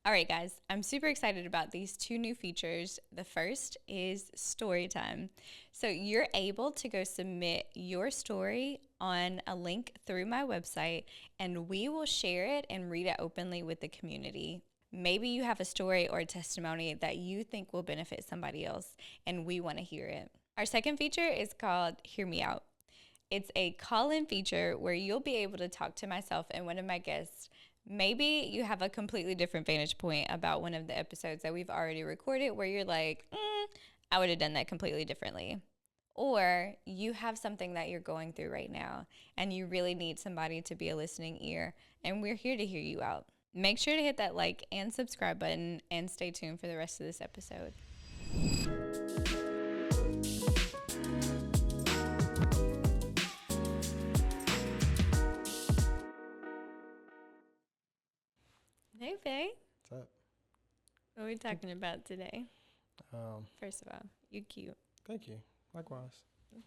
All right, guys, I'm super excited about these two new features. The first is story time. So you're able to go submit your story on a link through my website, and we will share it and read it openly with the community. Maybe you have a story or a testimony that you think will benefit somebody else, and we want to hear it. Our second feature is called Hear Me Out. It's a call-in feature where you'll be able to talk to myself and one of my guests. Maybe you have a completely different vantage point about one of the episodes that we've already recorded where you're like, I would have done that completely differently. Or you have something that you're going through right now and you really need somebody to be a listening ear, and we're here to hear you out. Make sure to hit that like and subscribe button and stay tuned for the rest of this episode. Hey, Faye. What's up? What are we talking about today? Um, First of all, you cute. Thank you. Likewise.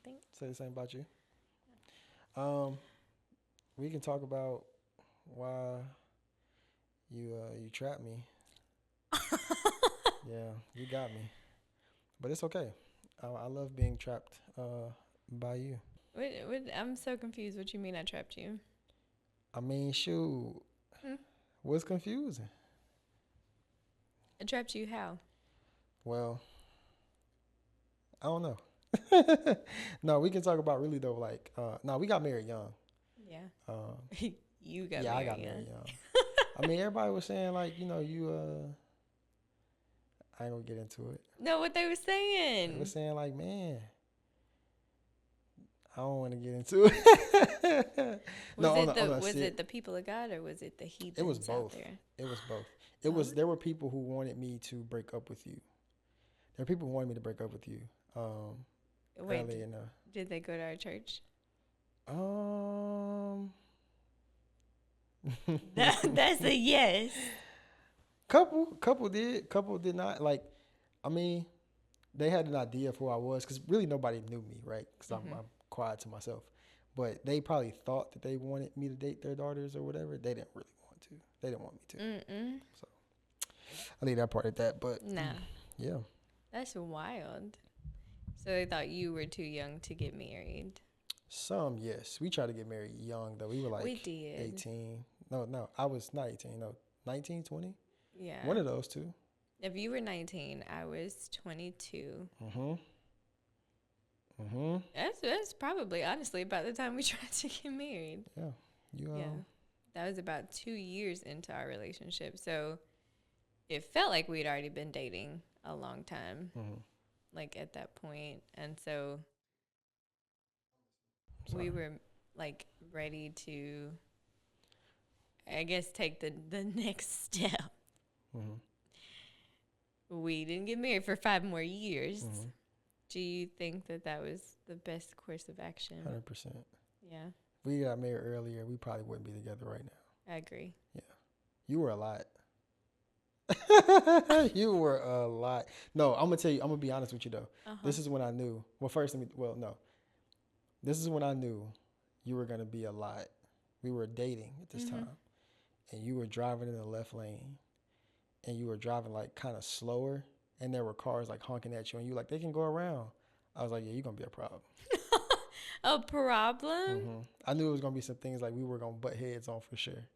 Thanks. Say the same about you. We can talk about why you trapped me. Yeah, you got me. But it's okay. I love being trapped by you. I'm so confused. What you mean I trapped you? I mean, shoot. What's confusing? I trapped you how? Well, I don't know. No, we can talk about really though. Like, no, we got married young. Yeah. You got Yeah, married I got young. married young. I mean, everybody was saying like, I ain't gonna get into it. No, what they were They saying. were saying like, man, I don't want to get into it. Was it the people of God or was it the heathens It was out both. there? It was both. It was. There were people who wanted me to break up with you. There were people who wanted me to break up with you. Wait, Early in did they go to our church? That's a yes. couple did not. Like, I mean, they had an idea of who I was because really nobody knew me, right? Because I'm quiet to myself. But they probably thought that they wanted me to date their daughters or whatever. They didn't really want to. They didn't want me to. So I leave that part at that. But Nah. Yeah. That's wild. So they thought you were too young to get married. Some, yes. We tried to get married young, though. We were like We did. 18. No, I was not 18. No, 19, 20. Yeah. One of those two. If you were 19, I was 22. That's probably, honestly, about the time we tried to get married. Yeah. Yeah. That was about 2 years into our relationship. So it felt like we'd already been dating a long time, like at that point. And so we were like ready to, I guess, take the next step. We didn't get married for 5 more years. Do you think that was the best course of action? 100%. Yeah. If we got married earlier, we probably wouldn't be together right now. I agree. Yeah. You were a lot. You were a lot. No, I'm going to tell you, I'm going to be honest with you, though. This is when I knew. Well, first, no. This is when I knew you were going to be a lot. We were dating at this time. And you were driving in the left lane. And you were driving, like, kind of slower. And there were cars, like, honking at you. And you were like, they can go around. I was like, yeah, you're going to be a problem. A problem? I knew it was going to be some things, like, we were going to butt heads on for sure.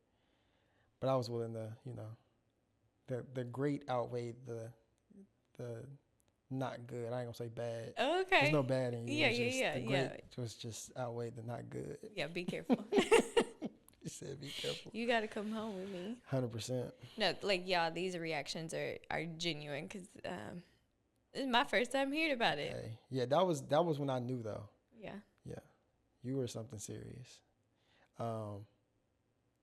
But I was willing to, the great outweighed the not good. I ain't going to say bad. Okay. There's no bad in you. Yeah. The great was just outweighed the not good. Yeah, be careful. You said be careful. You got to come home with me. 100%. No, like, y'all, these reactions are genuine because this is my first time hearing about it. Hey, yeah, that was when I knew, though. Yeah. Yeah. You were something serious.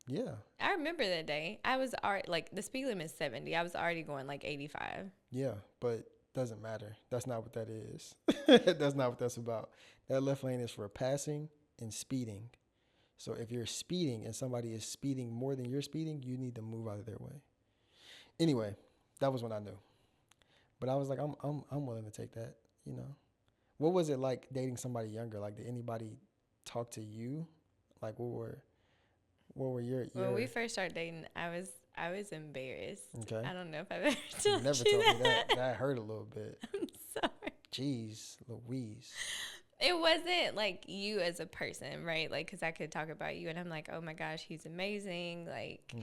Yeah. I remember that day. I was already, like, the speed limit is 70. I was already going, like, 85. Yeah, but doesn't matter. That's not what that is. That's not what that's about. That left lane is for passing and speeding. So if you're speeding and somebody is speeding more than you're speeding, you need to move out of their way. Anyway, that was when I knew. But I was like, I'm willing to take that, What was it like dating somebody younger? Like, did anybody talk to you? Like, what were your When we first started dating, I was I was embarrassed. Okay. I don't know if I've ever You told never you told that. me that. That hurt a little bit. I'm sorry. Jeez, Louise. It wasn't like you as a person, right? Like, because I could talk about you and I'm like, oh my gosh, he's amazing. Like,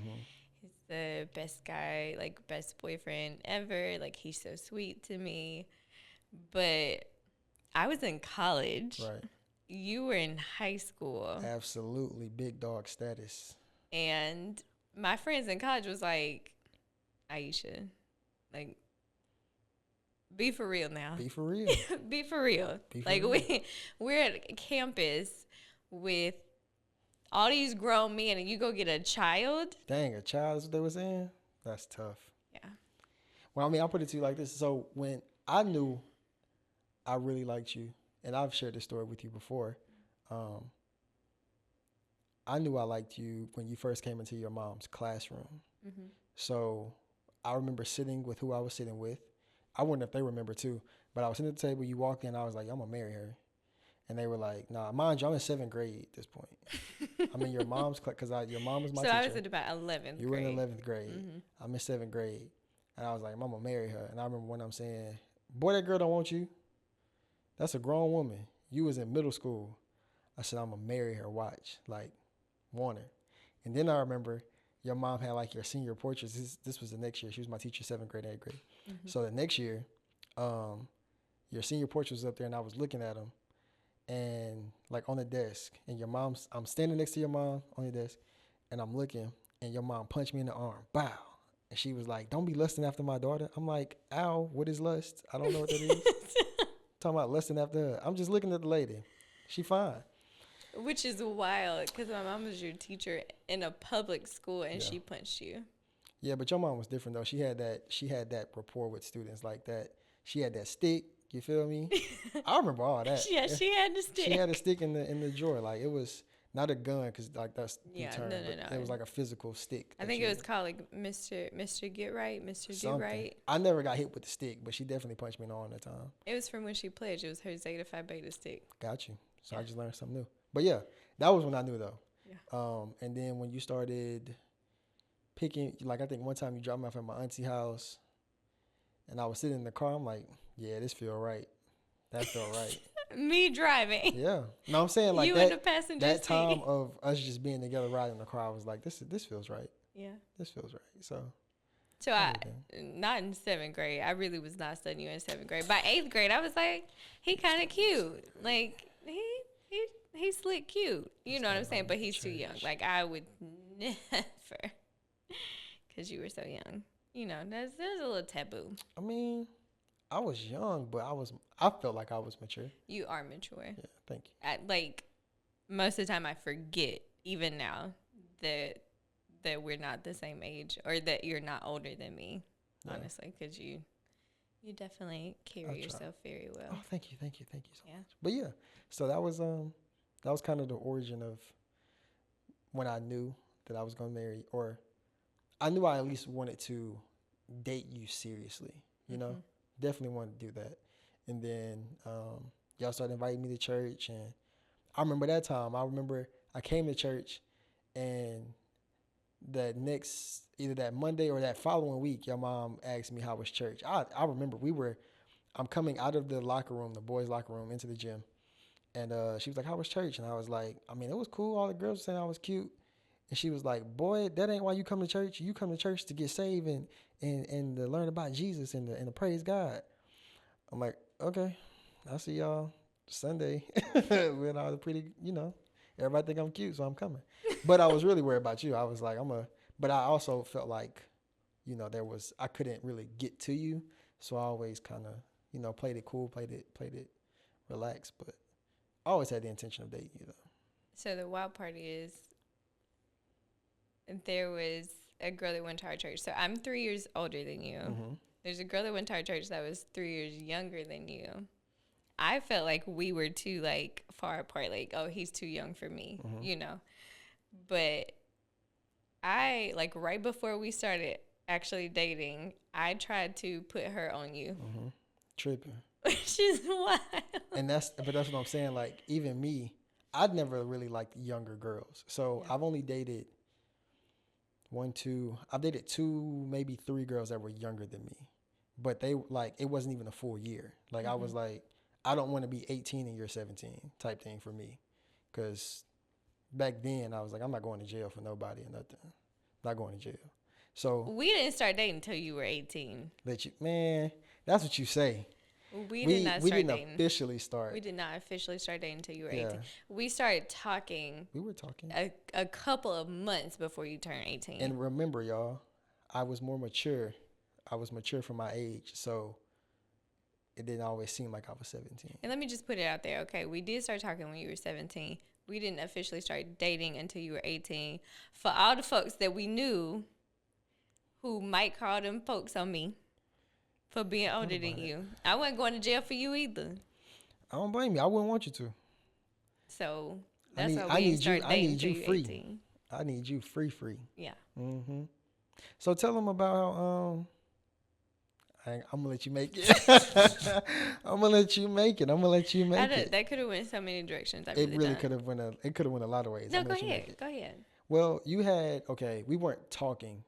he's the best guy, like, best boyfriend ever. Like, he's so sweet to me. But I was in college. Right. You were in high school. Absolutely. Big dog status. And my friends in college was like, Aisha, like, be for real now. Be for real. Be for real. Be for like real. we're at campus with all these grown men and you go get a child. Dang, a child is what they were saying? That's tough. Yeah. Well, I mean, I'll put it to you like this. So when I knew I really liked you, and I've shared this story with you before, I knew I liked you when you first came into your mom's classroom. Mm-hmm. So I remember sitting with who I was sitting with. I wonder if they remember too, but I was sitting at the table. You walked in, I was like, I'm gonna marry her. And they were like, nah, mind you, I'm in 7th grade at this point. I'm in your mom's class because your mom was my teacher. So I was at about 11th grade. You were in 11th grade. Mm-hmm. I'm in 7th grade. And I was like, I'm gonna marry her. And I remember when I'm saying, boy, that girl don't want you. That's a grown woman. You was in middle school. I said, I'm gonna marry her, watch. Like, want her. And then I remember your mom had like your senior portraits. This was the next year. She was my teacher, 7th grade, 8th grade. Mm-hmm. So the next year, your senior portrait was up there and I was looking at them and like on the desk and I'm standing next to your mom on the desk and I'm looking and your mom punched me in the arm. Bow. And she was like, don't be lusting after my daughter. I'm like, ow, what is lust? I don't know what that is. Talking about lusting after her. I'm just looking at the lady. She fine. Which is wild because my mom was your teacher in a public school and Yeah. she punched you. Yeah, but your mom was different though. She had that rapport with students like that. She had that stick. You feel me? I remember all that. Yeah, she had the stick. She had a stick in the drawer. Like it was not a gun because like that's Yeah, the term. no. It was like a physical stick. I think it was called like Mr. Get Right, Mr. something. Do Right. I never got hit with the stick, but she definitely punched me in the arm that time. It was from when she pledged. It was her Zeta Phi Beta stick. Got you. So Yeah. I just learned something new. But yeah, that was when I knew though. Yeah. And then when you started picking, like I think one time you dropped me off at my auntie house, and I was sitting in the car. I'm like, yeah, this feel right. That felt right. Me driving. Yeah. No, I'm saying like you that. in the passenger That seat. time of us just being together riding in the car, I was like, this feels right. Yeah. This feels right. So So not in 7th grade. I really was not studying you in 7th grade. By 8th grade, I was like, he kind of cute. Like he's slick cute. You know what I'm saying? But he's too young. Like I would never, because you were so young. You know, there's a little taboo. I mean, I was young, but I felt like I was mature. You are mature. Yeah, thank you. Like most of the time, I forget even now that we're not the same age or that you're not older than me. Yeah. Honestly, because you definitely carry yourself very well. Oh, thank you so Yeah. much. But yeah, so that was kind of the origin of when I knew that I was gonna marry, or I knew I at least wanted to date you seriously. You know, definitely wanted to do that. And then y'all started inviting me to church, and I remember that time. I remember I came to church, and that next either that Monday or that following week, your mom asked me how was church. I remember I'm coming out of the locker room, the boys' locker room, into the gym, and she was like, "How was church?" And I was like, "I mean, it was cool. All the girls were saying I was cute." And she was like, "Boy, that ain't why you come to church. You come to church to get saved and to learn about Jesus and to praise God." I'm like, "Okay, I'll see y'all Sunday." When I was pretty, everybody think I'm cute, so I'm coming. But I was really worried about you. I was like, but I also felt like, I couldn't really get to you. So I always kind of, played it cool, played it relaxed. But I always had the intention of dating you, though. So the wild part is there was a girl that went to our church. So I'm 3 years older than you. Mm-hmm. There's a girl that went to our church that was 3 years younger than you. I felt like we were too, far apart. Like, oh, he's too young for me, But I, right before we started actually dating, I tried to put her on you. Mm-hmm. Tripping. Which is wild. And that's what I'm saying. Like, even me, I'd never really liked younger girls. So I've only dated, one, two. I've dated 2, maybe 3 girls that were younger than me, but they like it wasn't even a full year. Like I was like, I don't want to be 18 and you're 17 type thing for me, because back then I was like, I'm not going to jail for nobody or nothing. Not going to jail. So We didn't start dating until you were 18. man, that's what you say. We didn't officially start. We did not officially start dating until you were Yeah. 18. We started talking We were talking. a couple of months before you turned 18. And remember, y'all, I was more mature. I was mature for my age, so it didn't always seem like I was 17. And let me just put it out there, okay? We did start talking when you were 17. We didn't officially start dating until you were 18. For all the folks that we knew who might call them folks on me for being older than you, I wasn't going to jail for you either. I don't blame you. I wouldn't want you to. So that's why we didn't start dating until you were 18. I need you free. Yeah. Mm-hmm. So tell them about I'm gonna let you make it. I'm gonna let you make it. That could have went so many directions. It really could have went a lot of ways. No, go ahead. Well, we weren't talking.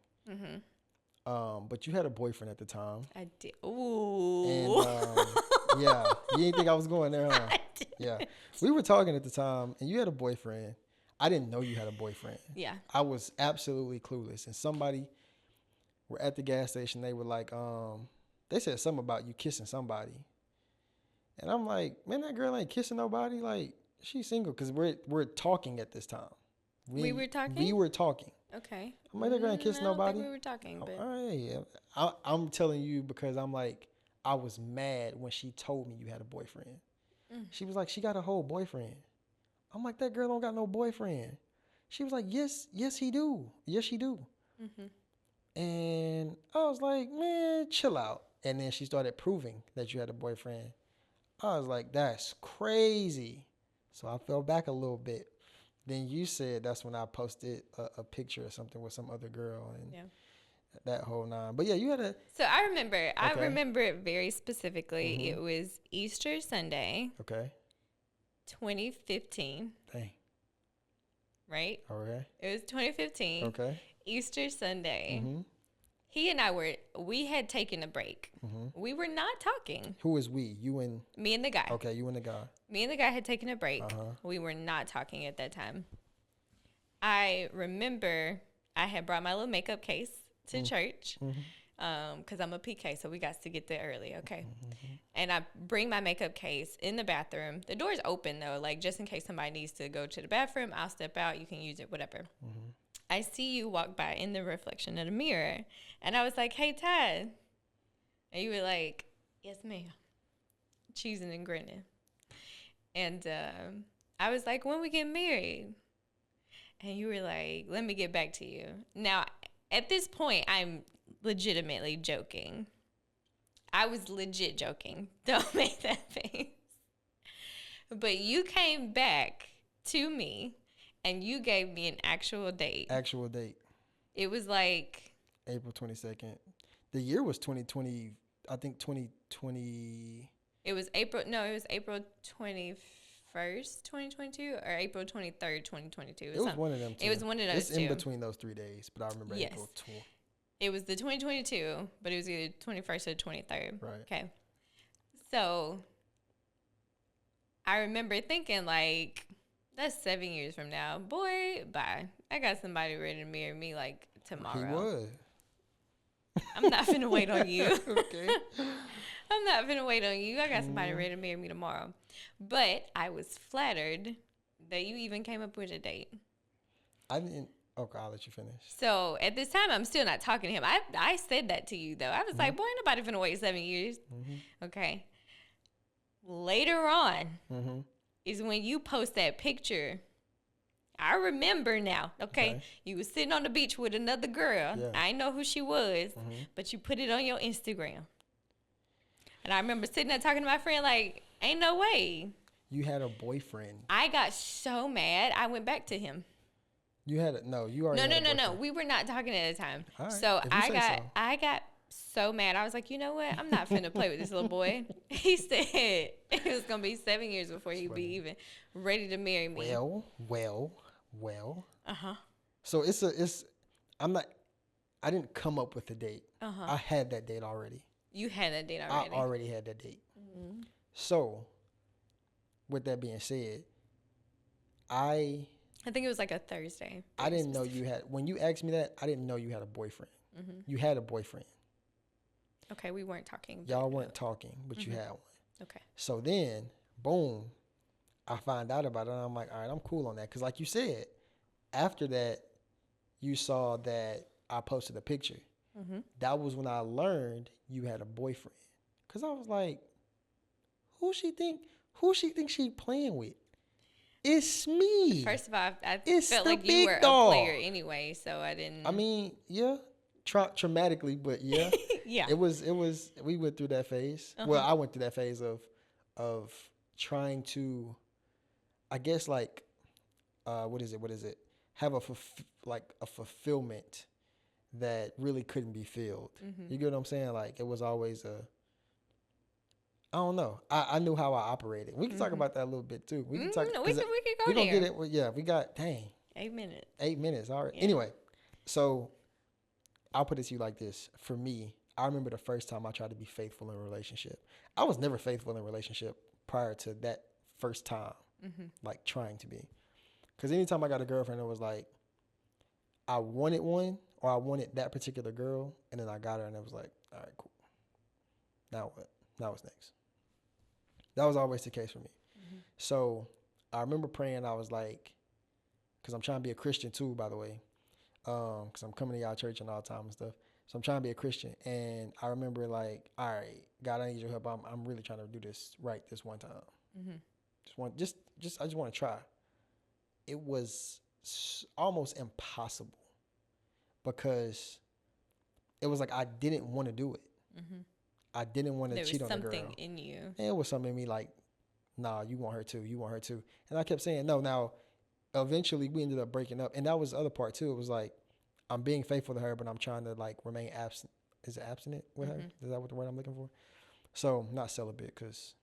But you had a boyfriend at the time. I did. Ooh. And yeah, you didn't think I was going there, huh? I did. Yeah, we were talking at the time, and you had a boyfriend. I didn't know you had a boyfriend. Yeah. I was absolutely clueless. And somebody were at the gas station. They were like, they said something about you kissing somebody. And I'm like, man, that girl ain't kissing nobody. Like, she's single, because we're talking at this time. We were talking? We were talking. Okay. I'm like, that girl ain't kiss nobody. I don't think we were talking, but I'm telling you because I'm like, I was mad when she told me you had a boyfriend. She was like, she got a whole boyfriend. I'm like, that girl don't got no boyfriend. She was like, yes, he do. Yes, she do. And I was like, man, chill out. And then she started proving that you had a boyfriend. I was like, that's crazy. So I fell back a little bit. Then you said that's when I posted a picture or something with some other girl and that whole nine. But yeah, you had a. So I remember it very specifically. It was Easter Sunday. Okay. 2015. Dang. Right? Okay. It was 2015. Okay. Easter Sunday. He and we had taken a break. We were not talking. Who is we? You and? Me and the guy. Okay, you and the guy. Me and the guy had taken a break. We were not talking at that time. I remember I had brought my little makeup case to church because I'm a PK, so we got to get there early, okay? And I bring my makeup case in the bathroom. The door's open, though, like just in case somebody needs to go to the bathroom, I'll step out. You can use it, whatever. I see you walk by in the reflection of the mirror, and I was like, hey, Ty. And you were like, yes, ma'am. Cheesing and grinning. And I was like, when we get married? And you were like, let me get back to you. Now, at this point, I'm legitimately joking. I was legit joking. Don't make that face. But you came back to me, and you gave me an actual date. Actual date. It was like April 22nd. The year was 2020. I think 2020. It was April 21st, 2022, or April 23rd, 2022. It was one of them two. It was one of those it's two. In between those 3 days, but I remember April 12th. It was the 2022, but it was either 21st or 23rd. Right. Okay. So I remember thinking, like, that's 7 years from now. Boy, bye. I got somebody ready to marry me, like, tomorrow. He was. I'm not finna wait on you. Okay. I'm not finna wait on you. I got somebody ready to marry me tomorrow. But I was flattered that you even came up with a date. I didn't. Okay, I'll let you finish. So at this time, I'm still not talking to him. I said that to you, though. I was like, boy, ain't nobody finna wait 7 years. Okay. Later on is when you post that picture. I remember now, okay? You was sitting on the beach with another girl. Yeah. I didn't know who she was, but you put it on your Instagram. And I remember sitting there talking to my friend like, ain't no way. You had a boyfriend. I got so mad, I went back to him. You had a, no, you already had a boyfriend. No. We were not talking at the time. All right. So I got so mad. I was like, you know what? I'm not finna play with this little boy. He said it was going to be 7 years before he'd be even ready to marry me. Well. Uh-huh. So I didn't come up with the date. I had that date already. You had that date already. I already had that date. Mm-hmm. So, with that being said, I think it was like a Thursday. I didn't know you had, when you asked me that, I didn't know you had a boyfriend. Mm-hmm. You had a boyfriend. Okay, we weren't talking. Y'all weren't talking, but you had one. Okay. So then, boom, I find out about it, and I'm like, all right, I'm cool on that. Because like you said, after that, you saw that I posted a picture. Mm-hmm. That was when I learned you had a boyfriend. Because I was like, who she think she playing with? It's me. First of all, I felt like you were a player anyway, so I didn't. I mean, yeah, traumatically, but yeah, yeah. It was. We went through that phase. Well, I went through that phase of trying to, I guess, like, what is it? Have a fulfillment that really couldn't be filled. Mm-hmm. You get what I'm saying? Like, it was always I don't know. I knew how I operated. We can talk about that a little bit too. We can talk. We can go we there. Gonna get it. Well, yeah, we got 8 minutes. 8 minutes. All right. Yeah. Anyway, so I'll put it to you like this. For me, I remember the first time I tried to be faithful in a relationship. I was never faithful in a relationship prior to that first time, like trying to be. Because anytime I got a girlfriend, it was like I wanted one, or I wanted that particular girl, and then I got her, and it was like, all right, cool. Now what? Now what's next? That was always the case for me. Mm-hmm. So I remember praying. I was like, because I'm trying to be a Christian too, by the way, because I'm coming to y'all church and all the time and stuff. So I'm trying to be a Christian, and I remember like, all right, God, I need your help. I'm really trying to do this right this one time. Mm-hmm. I just want to try. It was almost impossible because it was like I didn't want to do it. Mm-hmm. I didn't want to cheat on the girl. There was something in you. And it was something in me like, nah, you want her too. You want her too. And I kept saying no. Now, eventually we ended up breaking up. And that was the other part too. It was like, I'm being faithful to her, but I'm trying to like remain absent. Is it abstinent with her? Is that what the word I'm looking for? So not celibate, because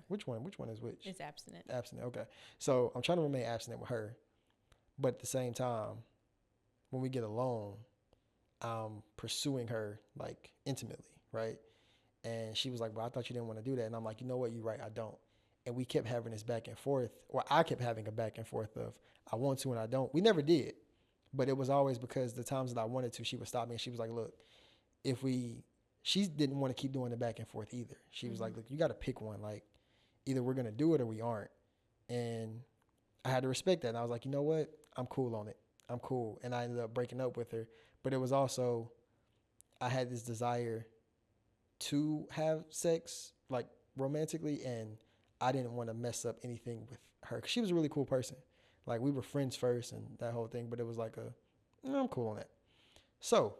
which one is which? It's abstinent. Abstinent. Okay. So I'm trying to remain abstinent with her. But at the same time, when we get alone, I'm pursuing her like intimately, right? And she was like, well, I thought you didn't want to do that. And I'm like, you know what? You're right. I don't. And we kept having this back and forth. Or I kept having a back and forth of I want to and I don't. We never did. But it was always because the times that I wanted to, she would stop me. And she was like, look, she didn't want to keep doing the back and forth either. She was like, look, you got to pick one. Like, either we're going to do it or we aren't. And I had to respect that. And I was like, you know what? I'm cool on it. I'm cool. And I ended up breaking up with her. But it was also, I had this desire to have sex, like romantically, and I didn't want to mess up anything with her. 'Cause she was a really cool person. Like, we were friends first and that whole thing, but it was like I'm cool on that. So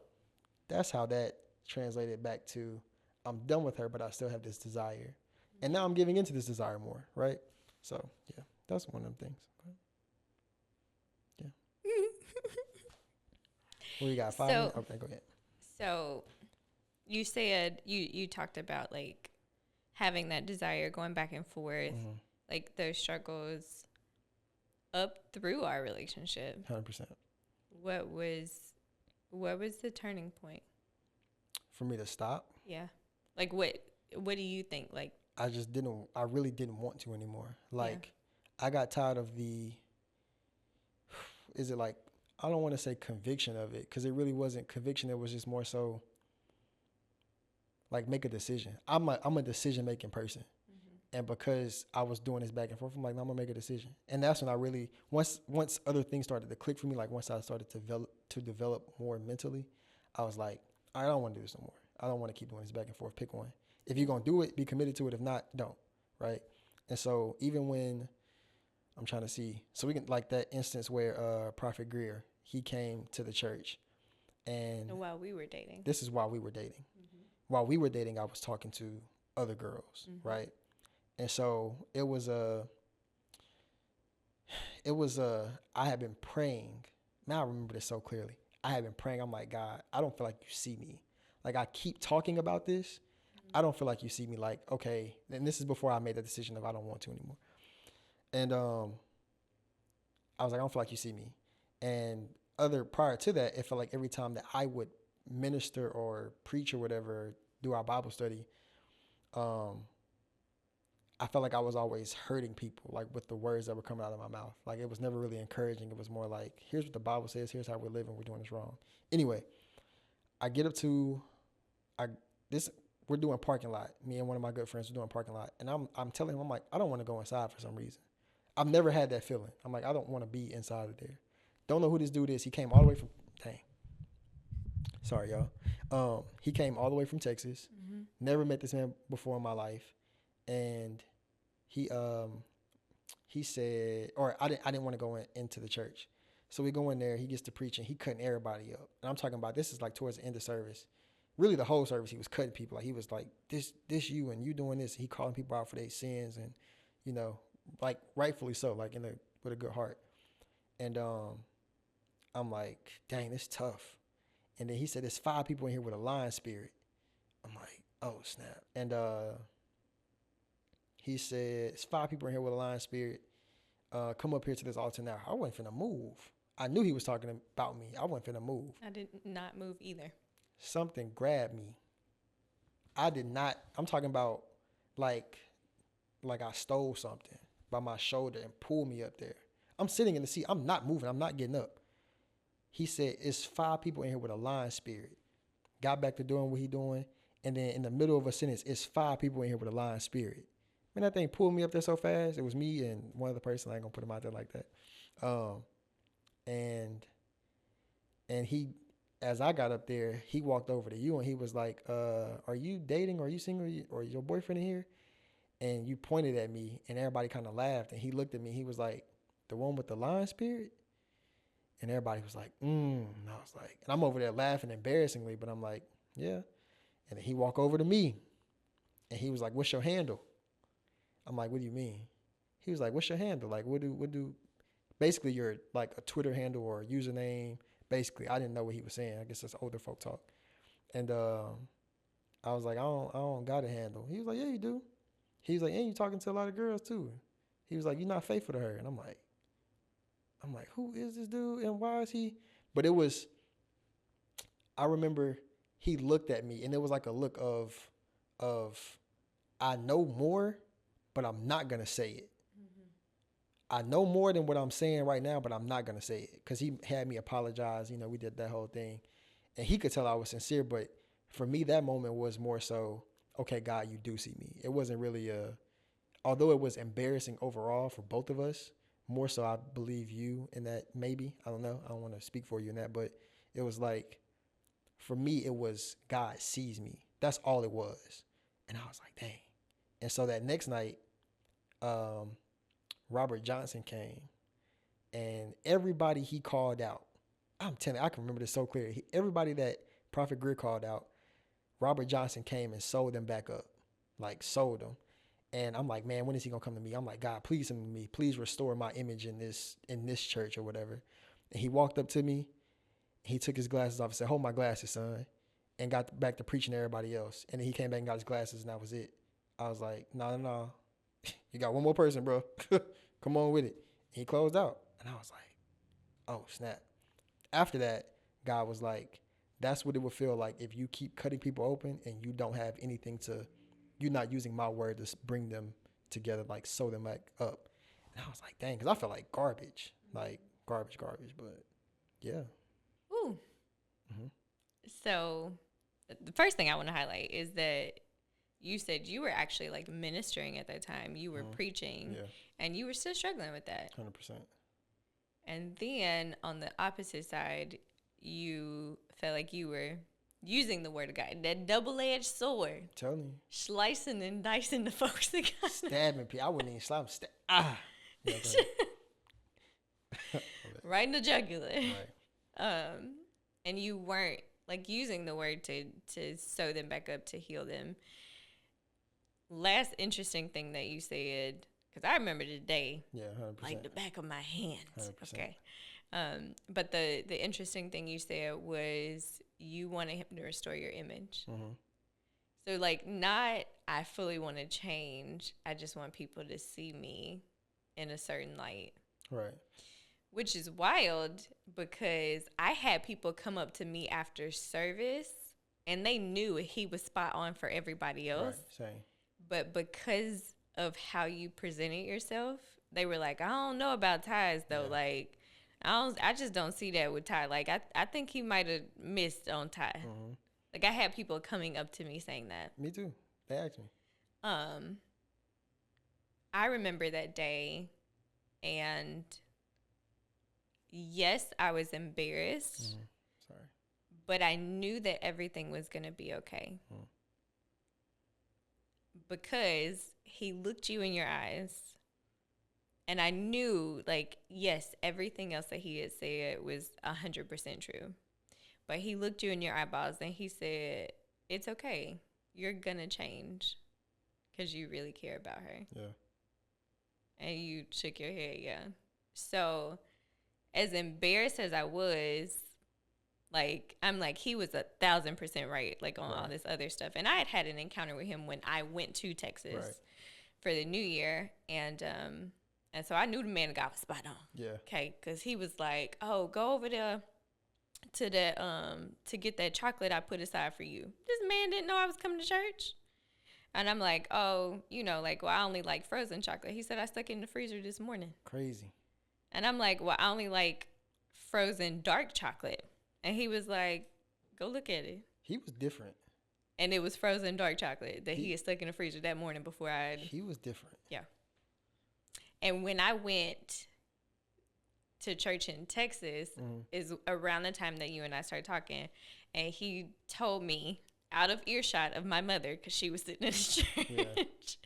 that's how that translated back to I'm done with her, but I still have this desire. And now I'm giving into this desire more, right? So, yeah, that's one of them things. Yeah. What you got, 5 minutes? Okay, go ahead. So you said you talked about like having that desire going back and forth, like those struggles up through our relationship. 100%. What was the turning point for me to stop? Yeah. Like what do you think? Like I really didn't want to anymore. Like I got tired of is it like, I don't want to say conviction of it, because it really wasn't conviction. It was just more so like make a decision. I'm a decision making person. And because I was doing this back and forth, I'm like, no, I'm gonna make a decision. And that's when I really, once other things started to click for me, like once I started to develop more mentally, I was like, I don't want to do this no more. I don't want to keep doing this back and forth. Pick one. If you're gonna do it, be committed to it. If not, don't. Right. And so even when I'm trying to see, so we can, like that instance where Prophet Greer, he came to the church, and while we were dating. This is while we were dating. While we were dating, I was talking to other girls, right? And so I had been praying. Now I remember this so clearly. I had been praying. I'm like, God, I don't feel like you see me. Like, I keep talking about this. I don't feel like you see me. Like, okay. And this is before I made the decision of I don't want to anymore. And I was like, I don't feel like you see me. And prior to that, it felt like every time that I would minister or preach or whatever, do our Bible study, I felt like I was always hurting people, like with the words that were coming out of my mouth. Like it was never really encouraging. It was more like, here's what the Bible says, here's how we're living, we're doing this wrong. Anyway, I get up to we're doing parking lot. Me and one of my good friends were doing parking lot. And I'm telling him, I'm like, I don't want to go inside for some reason. I've never had that feeling. I'm like, I don't want to be inside of there. Don't know who this dude is. He came all the way from sorry, y'all. He came all the way from Texas. Mm-hmm. Never met this man before in my life. And he said, or I didn't want to go into the church. So we go in there, he gets to preaching, he cutting everybody up. And I'm talking about, this is like towards the end of service. Really the whole service, he was cutting people. Like he was like, this you and you doing this. He calling people out for their sins and, you know, like rightfully so, like with a good heart. And I'm like, dang, this tough. And then he said, there's 5 people in here with a lying spirit. I'm like, oh snap. And he said, it's 5 people in here with a lying spirit. Come up here to this altar now. I wasn't finna move. I knew he was talking about me. I wasn't finna move. I did not move either. Something grabbed me. I did not. I'm talking about like I stole something by my shoulder and pulled me up there. I'm sitting in the seat. I'm not moving. I'm not getting up. He said, it's 5 people in here with a lying spirit. Got back to doing what he doing. And then in the middle of a sentence, it's 5 people in here with a lying spirit. Man, that thing pulled me up there so fast. It was me and one other person. I ain't gonna put him out there like that. And he, as I got up there, he walked over to you and he was like, are you dating? Or are you single? Or is your boyfriend in here? And you pointed at me and everybody kind of laughed. And he looked at me. He was like, the one with the lying spirit? And everybody was like, And I was like, and I'm over there laughing embarrassingly, but I'm like, yeah. And then he walked over to me and he was like, what's your handle? I'm like, what do you mean? He was like, what's your handle? Like, what do, basically you're like a Twitter handle or a username. Basically, I didn't know what he was saying. I guess that's older folk talk. And I was like, I don't got a handle. He was like, yeah, you do. He was like, and you talking to a lot of girls too. He was like, you're not faithful to her. And I'm like, who is this dude and why is he? But it was, I remember he looked at me and it was like a look of I know more, but I'm not going to say it. Mm-hmm. I know more than what I'm saying right now, but I'm not going to say it. Because he had me apologize. You know, we did that whole thing. And he could tell I was sincere, but for me, that moment was more so, okay, God, you do see me. It wasn't really although it was embarrassing overall for both of us, more so I believe you in that maybe. I don't know. I don't want to speak for you in that, but it was like, for me, it was God sees me. That's all it was. And I was like, dang. And so that next night, Robert Johnson came and everybody he called out, I'm telling you, I can remember this so clear. Everybody that Prophet Greer called out, Robert Johnson came and sold them back up, like sold them. And I'm like, man, when is he gonna come to me? I'm like, God, please come to me. Please restore my image in this church or whatever. And he walked up to me. He took his glasses off and said, hold my glasses, son. And got back to preaching to everybody else. And then he came back and got his glasses and that was it. I was like, no. You got one more person, bro. Come on with it. And he closed out. And I was like, oh, snap. After that, God was like, that's what it would feel like if you keep cutting people open and you don't have anything you're not using my word to bring them together, like sew them back up. And I was like, dang, because I felt like garbage, but yeah. Ooh. Mm-hmm. So the first thing I want to highlight is that you said you were actually like ministering at that time. You were preaching and you were still struggling with that. 100%. And then on the opposite side, you felt like you were using the word of God, that double-edged sword. Telling you. Slicing and dicing the folks that got stabbing people. I wouldn't even slap them. Yeah, right in the jugular. Right. And you weren't like using the word to sew them back up, to heal them. Last interesting thing that you said, because I remember today, 100%. like the back of my hands. 100%. Okay. But the interesting thing you said was you wanted him to restore your image. Mm-hmm. So like, not I fully want to change. I just want people to see me in a certain light. Right. which is wild because I had people come up to me after service and they knew he was spot on for everybody else. Right, same. But because of how you presented yourself, they were like, I don't know about Ty's though. Yeah. Like, I just don't see that with Ty. Like, I think he might have missed on Ty. Mm-hmm. Like, I had people coming up to me saying that. Me too. They asked me. I remember that day, and yes, I was embarrassed. Mm-hmm. Sorry. But I knew that everything was going to be okay. Mm. Because he looked you in your eyes. And I knew, like, yes, everything else that he had said was 100% true. But he looked you in your eyeballs and he said, it's okay. You're going to change because you really care about her. Yeah. And you shook your head, yeah. So as embarrassed as I was, like, I'm like, he was 1,000% right, like, on all this other stuff. And I had an encounter with him when I went to Texas for the New Year. And so I knew the man of God was spot on. Yeah. Okay, because he was like, oh, go over there to get that chocolate I put aside for you. This man didn't know I was coming to church. And I'm like, oh, like, well, I only like frozen chocolate. He said I stuck it in the freezer this morning. Crazy. And I'm like, well, I only like frozen dark chocolate. And he was like, go look at it. He was different. And it was frozen dark chocolate that he had stuck in the freezer that morning before I had. He was different. Yeah. And when I went to church in Texas is around the time that you and I started talking. And he told me, out of earshot of my mother, because she was sitting in his church,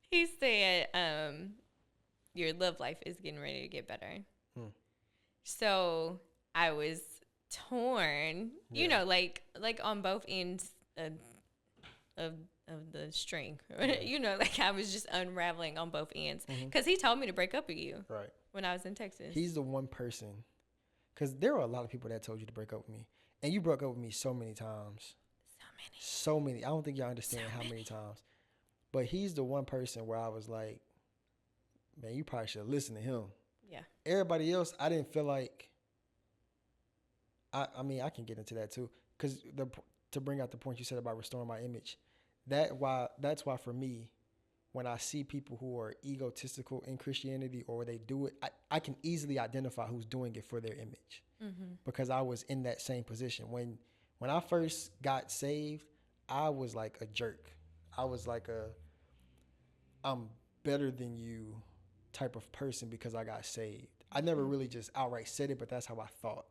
he said, your love life is getting ready to get better. So I was torn, like on both ends of the string. Like I was just unraveling on both ends. Because he told me to break up with you when I was in Texas. He's the one person, because there are a lot of people that told you to break up with me. And you broke up with me so many times. So many. I don't think y'all understand how many times. But he's the one person where I was like, man, you probably should listen to him. Yeah. Everybody else, I didn't feel like, I mean, I can get into that too. Because to bring out the point you said about restoring my image, that's why for me, when I see people who are egotistical in Christianity or they do it, I can easily identify who's doing it for their image. Because I was in that same position. When I first got saved, I was like a jerk. I was like I'm better than you type of person because I got saved. I never really just outright said it, but that's how I thought.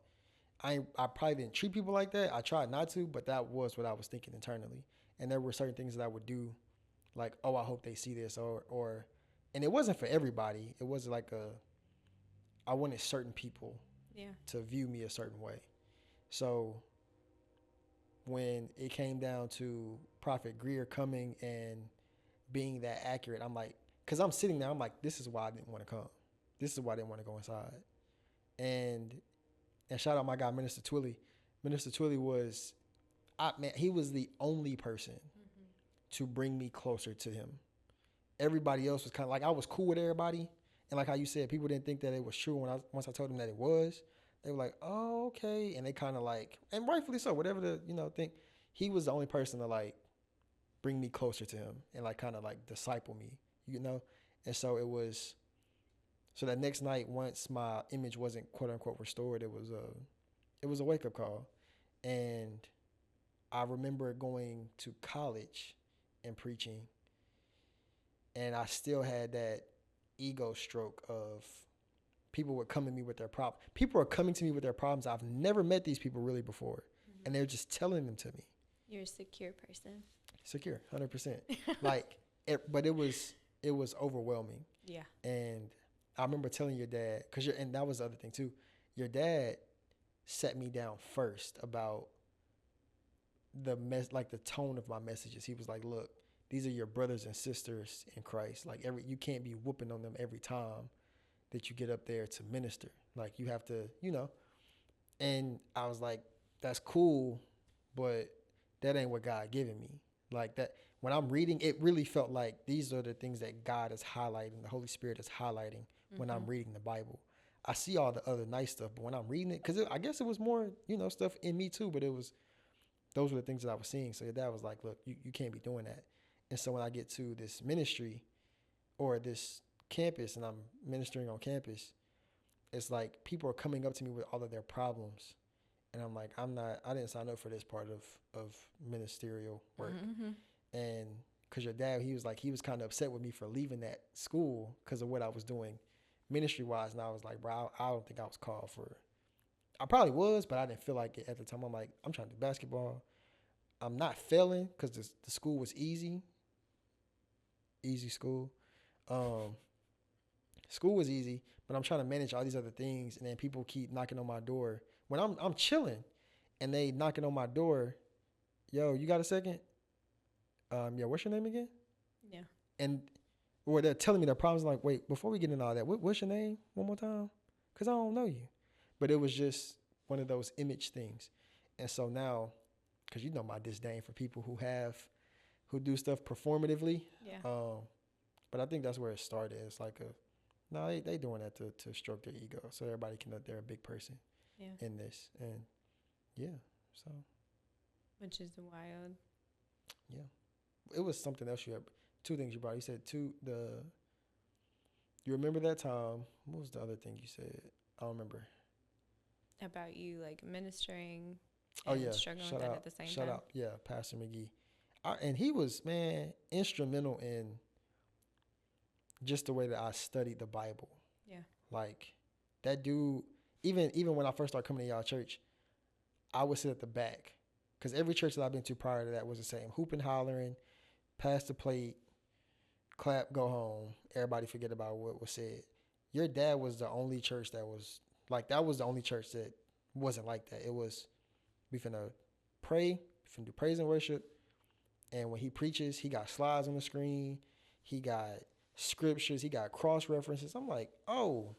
I probably didn't treat people like that. I tried not to, but that was what I was thinking internally. And there were certain things that I would do, like, oh, I hope they see this, or and it wasn't for everybody. It was like I wanted certain people to view me a certain way. So when it came down to Prophet Greer coming and being that accurate, I'm like, because I'm sitting there, I'm like, this is why I didn't want to come. This is why I didn't want to go inside. And shout out my guy, Minister Twilly. Minister Twilly was, he was the only person to bring me closer to him. Everybody else was kind of like, I was cool with everybody. And like how you said, people didn't think that it was true once I told them that it was. They were like, oh, okay. And they kind of like, and rightfully so, whatever the, think. He was the only person to like bring me closer to him and like kind of like disciple me, And so it was, so that next night, once my image wasn't quote unquote restored, it was a wake up call. And I remember going to college and preaching, and I still had that ego stroke of people would come to me with their problem. People are coming to me with their problems. I've never met these people really before, and they're just telling them to me. You're a secure person. Secure, 100%. But it was overwhelming. Yeah. And I remember telling your dad, and that was the other thing too. Your dad set me down first about the tone of my messages. He was like, look, these are your brothers and sisters in Christ. Like you can't be whooping on them every time that you get up there to minister. Like you have to, And I was like, that's cool, but that ain't what God given me. Like that, when I'm reading, it really felt like these are the things that God is highlighting, the Holy Spirit is highlighting when I'm reading the Bible. I see all the other nice stuff, but when I'm reading it, because I guess it was more, stuff in me too, but those were the things that I was seeing. So your dad was like, look, you can't be doing that. And so when I get to this ministry or this campus and I'm ministering on campus, it's like people are coming up to me with all of their problems. And I'm like, I didn't sign up for this part of ministerial work. And because your dad, he was kind of upset with me for leaving that school because of what I was doing ministry wise. And I was like, bro, I don't think I was called for. I probably was, but I didn't feel like it at the time. I'm like, I'm trying to do basketball. I'm not failing because the school was easy school. School was easy, but I'm trying to manage all these other things. And then people keep knocking on my door when I'm chilling and they knocking on my door. Yo, you got a second? Yeah, what's your name again? Yeah. And or they're telling me their problems. Like, wait, before we get into all that, what's your name one more time? Because I don't know you. But it was just one of those image things. And so now, because my disdain for people who do stuff performatively. Yeah. But I think that's where it started. It's like they doing that to stroke their ego. So everybody can know they're a big person in this. And yeah, so. Which is wild. Yeah. It was something else two things you brought. You said you remember that time. What was the other thing you said? I don't remember. About you like ministering and struggling with that at the same time. Shout out. Yeah, Pastor McGee. And he was, man, instrumental in just the way that I studied the Bible. Yeah. Like that dude, even when I first started coming to y'all church, I would sit at the back. Because every church that I've been to prior to that was the same. Hooping, hollering, pass the plate, clap, go home. Everybody forget about what was said. Your dad was the only church that was the only church that wasn't like that. It was, we finna pray, we finna do praise and worship. And when he preaches, he got slides on the screen. He got scriptures. He got cross references. I'm like, oh,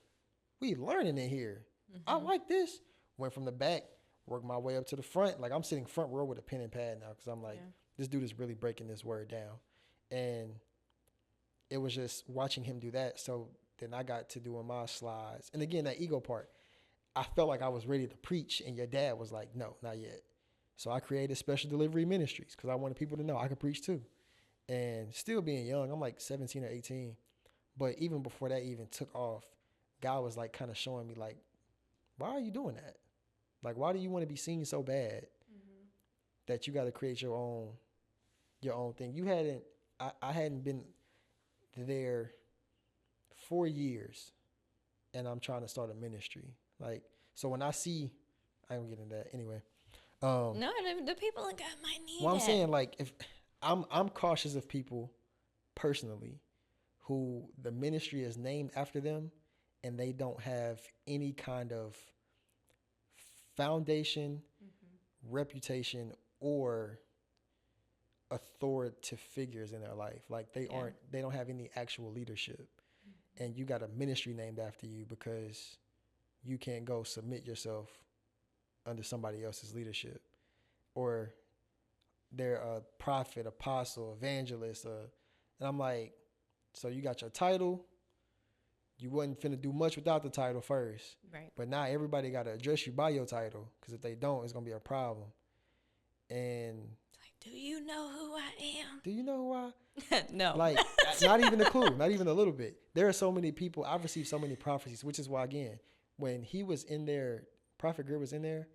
we learning in here. I like this. Went from the back, worked my way up to the front. Like I'm sitting front row with a pen and pad now because I'm like, this dude is really breaking this word down. And it was just watching him do that. So then I got to doing my slides. And again, that ego part, I felt like I was ready to preach. And your dad was like, no, not yet. So I created Special Delivery Ministries because I wanted people to know I could preach too. And still being young, I'm like 17 or 18. But even before that even took off, God was like kind of showing me like, why are you doing that? Like, why do you want to be seen so bad that you got to create your own thing? I hadn't been there 4 years and I'm trying to start a ministry. Like, so when I see, I ain't gonna get into that anyway. No, the people in God might need I'm saying, like, if I'm cautious of people personally who the ministry is named after them and they don't have any kind of foundation, reputation, or authoritative figures in their life. Like they don't have any actual leadership. And you got a ministry named after you because you can't go submit yourself under somebody else's leadership. Or they're a prophet, apostle, evangelist. And I'm like, so you got your title. You wasn't finna do much without the title first. Right. But now everybody got to address you by your title because if they don't, it's going to be a problem. And it's like, do you know who I am? Do you know who I No. Like, not even a clue, not even a little bit. There are so many people, I've received so many prophecies, which is why, again, when he was in there, Prophet Greer was in there,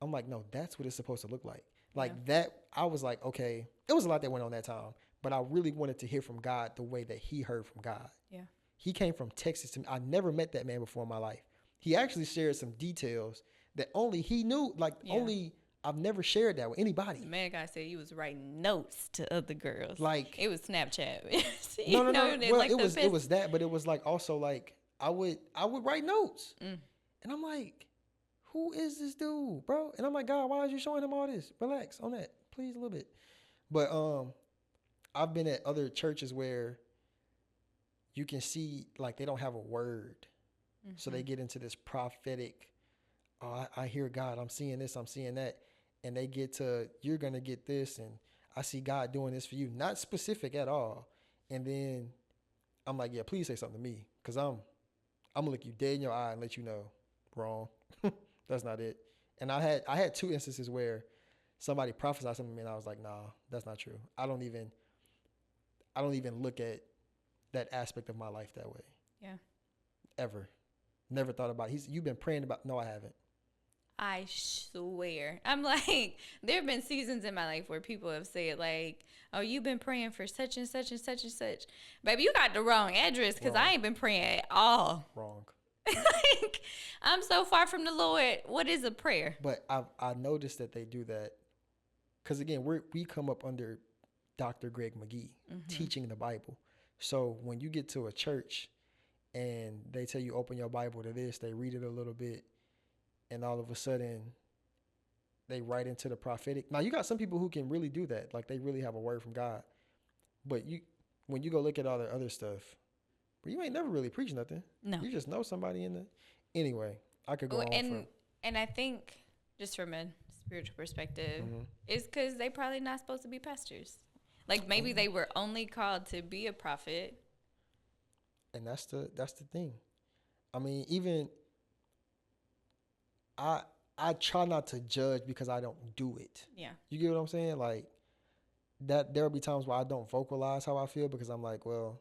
I'm like, no, that's what it's supposed to look like. Like that, I was like, okay, it was a lot that went on that time, but I really wanted to hear from God the way that he heard from God. Yeah. He came from Texas to me. I never met that man before in my life. He actually shared some details that only he knew, only I've never shared that with anybody. The man guy said he was writing notes to other girls. Like it was Snapchat. No. Well, like it was that, but it was like also like I would write notes, and I'm like, who is this dude, bro? And I'm like, God, why are you showing him all this? Relax on that, please, a little bit. But I've been at other churches where you can see like they don't have a word, so they get into this prophetic. Oh, I hear God. I'm seeing this. I'm seeing that. And they get to, you're going to get this. And I see God doing this for you. Not specific at all. And then I'm like, yeah, please say something to me. Because I'm gonna look you dead in your eye and let you know, wrong. That's not it. And I had two instances where somebody prophesied something to me and I was like, nah, that's not true. I don't even look at that aspect of my life that way. Yeah. Ever. Never thought about it. You've been praying about, no, I haven't. I swear. I'm like, there have been seasons in my life where people have said, like, oh, you've been praying for such and such and such and such. Baby, you got the wrong address because I ain't been praying at all. Wrong. Like, I'm so far from the Lord. What is a prayer? But I noticed that they do that because, again, we come up under Dr. Greg McGee teaching the Bible. So when you get to a church and they tell you open your Bible to this, they read it a little bit, and all of a sudden they write into the prophetic. Now, you got some people who can really do that. Like, they really have a word from God. But when you go look at all the other stuff, you ain't never really preached nothing. No. You just know somebody in the... Anyway, I could go on from... And I think, just from a spiritual perspective, is because they probably not supposed to be pastors. Like, maybe they were only called to be a prophet. And that's the thing. I mean, even... I try not to judge because I don't do it. Yeah. You get what I'm saying? Like, that there'll be times where I don't vocalize how I feel because I'm like, well,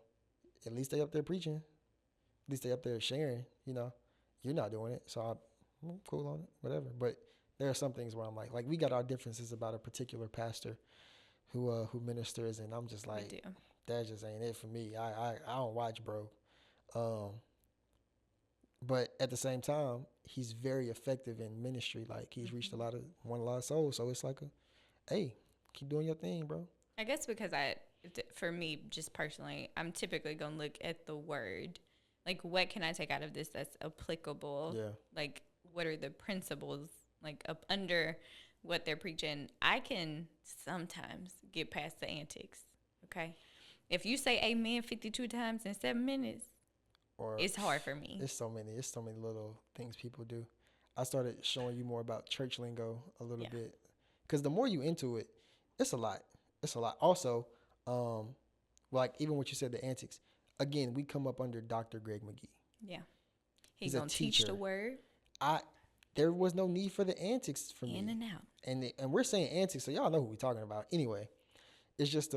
at least they up there preaching. At least they up there sharing, you know. You're not doing it, so I'm cool on it, whatever. But there are some things where I'm like we got our differences about a particular pastor who ministers, and I'm just like, that just ain't it for me. I don't watch, bro. But at the same time, he's very effective in ministry. Like, he's reached won a lot of souls. So it's like, hey, keep doing your thing, bro. I guess because for me, just personally, I'm typically going to look at the word. Like, what can I take out of this that's applicable? Yeah. Like, what are the principles, like, up under what they're preaching? I can sometimes get past the antics, okay? If you say amen 52 times in 7 minutes, it's hard for me. It's so many little things people do. I started showing you more about church lingo a little bit, because the more you into it, it's a lot. It's a lot. Also, like even what you said, the antics. Again, we come up under Dr. Greg McGee. Yeah, he's gonna teach the word. There was no need for the antics for me. In and out. And we're saying antics, so y'all know who we're talking about. Anyway, it's just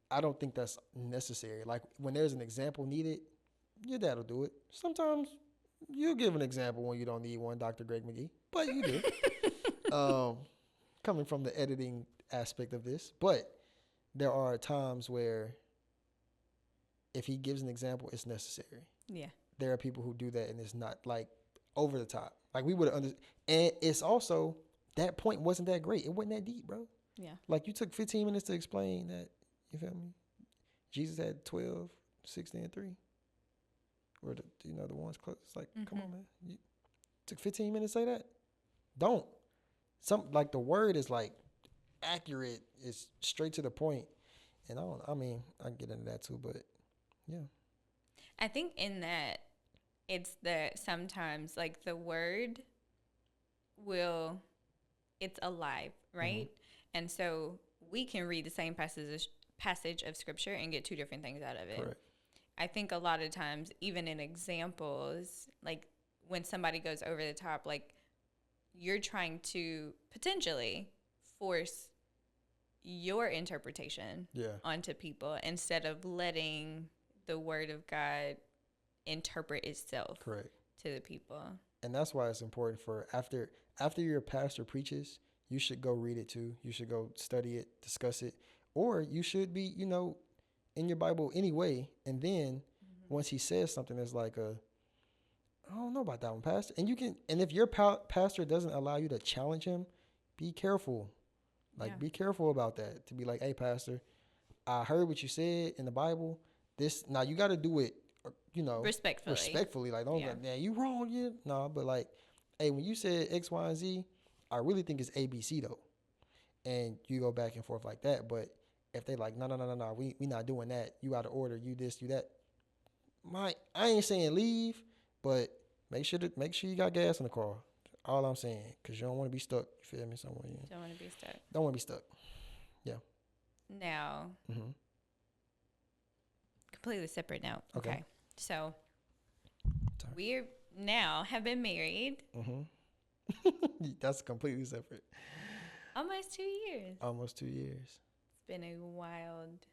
I don't think that's necessary. Like, when there's an example needed, your dad will do it. Sometimes you give an example when you don't need one, Dr. Greg McGee, but you do. Coming from the editing aspect of this, but there are times where if he gives an example, it's necessary. Yeah. There are people who do that, and it's not like over the top. Like, we would have understood. And it's also, that point wasn't that great. It wasn't that deep, bro. Yeah. Like, you took 15 minutes to explain that, you feel me? Jesus had 12, 16, and 3. Or the ones close. It's like, come on, man. You took 15 minutes to say that? Don't. Like, the word is like accurate. It's straight to the point. And I can get into that too, but yeah. I think in that it's that sometimes like the word it's alive, right? And so we can read the same passage of scripture and get two different things out of it. Correct. I think a lot of times, even in examples, like when somebody goes over the top, like you're trying to potentially force your interpretation onto people instead of letting the word of God interpret itself to the people. And that's why it's important for after your pastor preaches, you should go read it too. You should go study it, discuss it, or you should be, in your Bible anyway. And then once he says something that's like I don't know about that one, pastor. And if your pastor doesn't allow you to challenge him, be careful. Be careful about that. To be like, hey, pastor, I heard what you said in the Bible. Now you got to do it, respectfully. Like, don't you wrong, No, but like, hey, when you said X, Y, and Z, I really think it's A, B, C though. And you go back and forth like that. But if they like, no, we not doing that. You out of order. You this, you that. I ain't saying leave, but make sure you got gas in the car. All I'm saying, because you don't want to be stuck. You feel me? Somewhere. Don't want to be stuck. Don't want to be stuck. Yeah. Now, completely separate note. Okay. So, sorry. We now have been married That's completely separate. almost 2 years. Almost 2 years. It's been a wild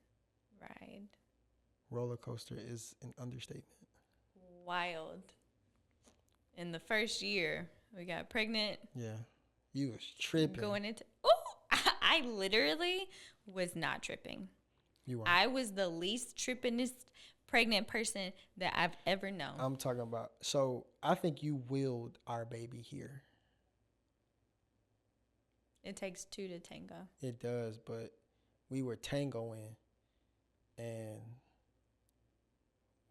ride. Roller coaster is an understatement. Wild. In the first year, we got pregnant. Yeah. You was tripping. Going into I literally was not tripping. You were. I was the least trippingest pregnant person that I've ever known. I'm talking about. So I think you willed our baby here. It takes two to tango. It does, but we were tangoing, and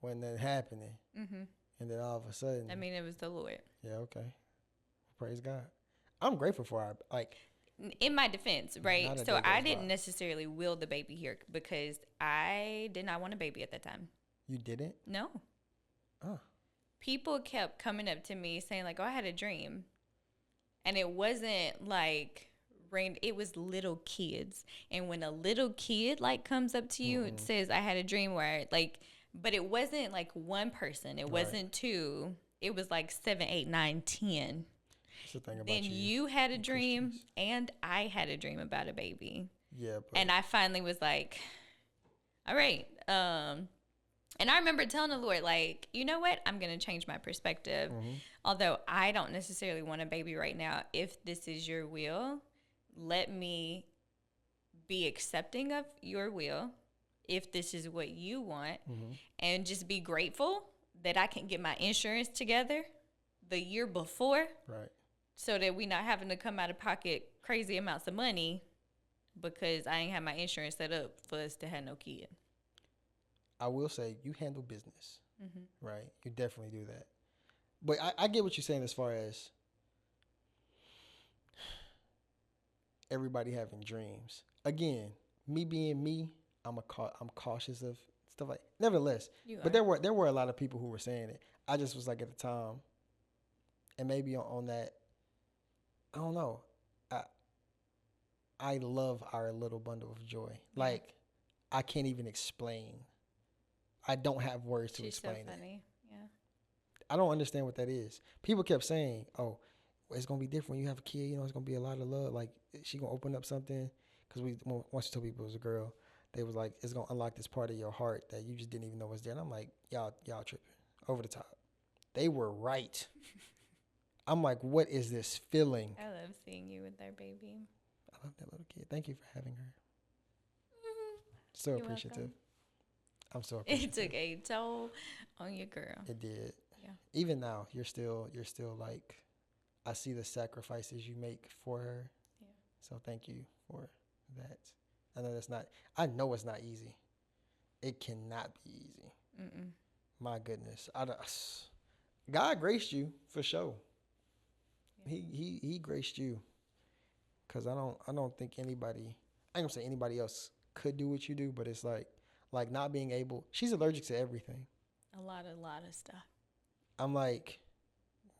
when that happening, and then all of a sudden, I mean, it was the Lord. Yeah, okay. Praise God. I'm grateful for our, like. In my defense, right? Not a So day I goes didn't by. necessarily will the baby here because I did not want a baby at that time. You didn't? No. Oh. People kept coming up to me saying like, "Oh, I had a dream," and it wasn't like it was little kids. And when a little kid like comes up to you and says, "I had a dream," where like, but it wasn't like one person. It wasn't two. It was like 7, 8, 9, 10. That's the thing about Then you had a dream, Christians. and I had a dream about a baby. Yeah. But And I finally was like, all right. And I remember telling the Lord, like, you know what? I'm going to change my perspective. Although I don't necessarily want a baby right now. If this is your will, let me be accepting of your will. If this is what you want, and just be grateful that I can get my insurance together the year before. Right. So that we not having to come out of pocket crazy amounts of money because I ain't have my insurance set up for us to have no kid. I will say you handle business, right? You definitely do that. But I get what you're saying as far as everybody having dreams. Again, me being me, I'm cautious of stuff like. Nevertheless, but there were a lot of people who were saying it. I just was like at the time, and maybe on that, I don't know. I love our little bundle of joy. Like I can't even explain. I don't have words to explain so funny. it. Yeah. I don't understand what that is. People kept saying, "Oh, it's gonna be different when you have a kid. You know, it's gonna be a lot of love. Like she gonna open up something." Because once you told people it was a girl, they was like, "It's gonna unlock this part of your heart that you just didn't even know was there." And I'm like, "Y'all tripping over the top." They were right. I'm like, "What is this feeling?" I love seeing you with our baby. I love that little kid. Thank you for having her. So You're appreciative. welcome. I'm so It appreciative. took a toll on your girl. It did. Yeah. Even now, you're still like, I see the sacrifices you make for her. Yeah. So thank you for that. I know I know it's not easy. It cannot be easy. My goodness. God graced you for sure. Yeah. He graced you. Cause I don't think anybody, I ain't gonna say anybody else could do what you do, but it's like not being able, she's allergic to everything. A lot of stuff. I'm like,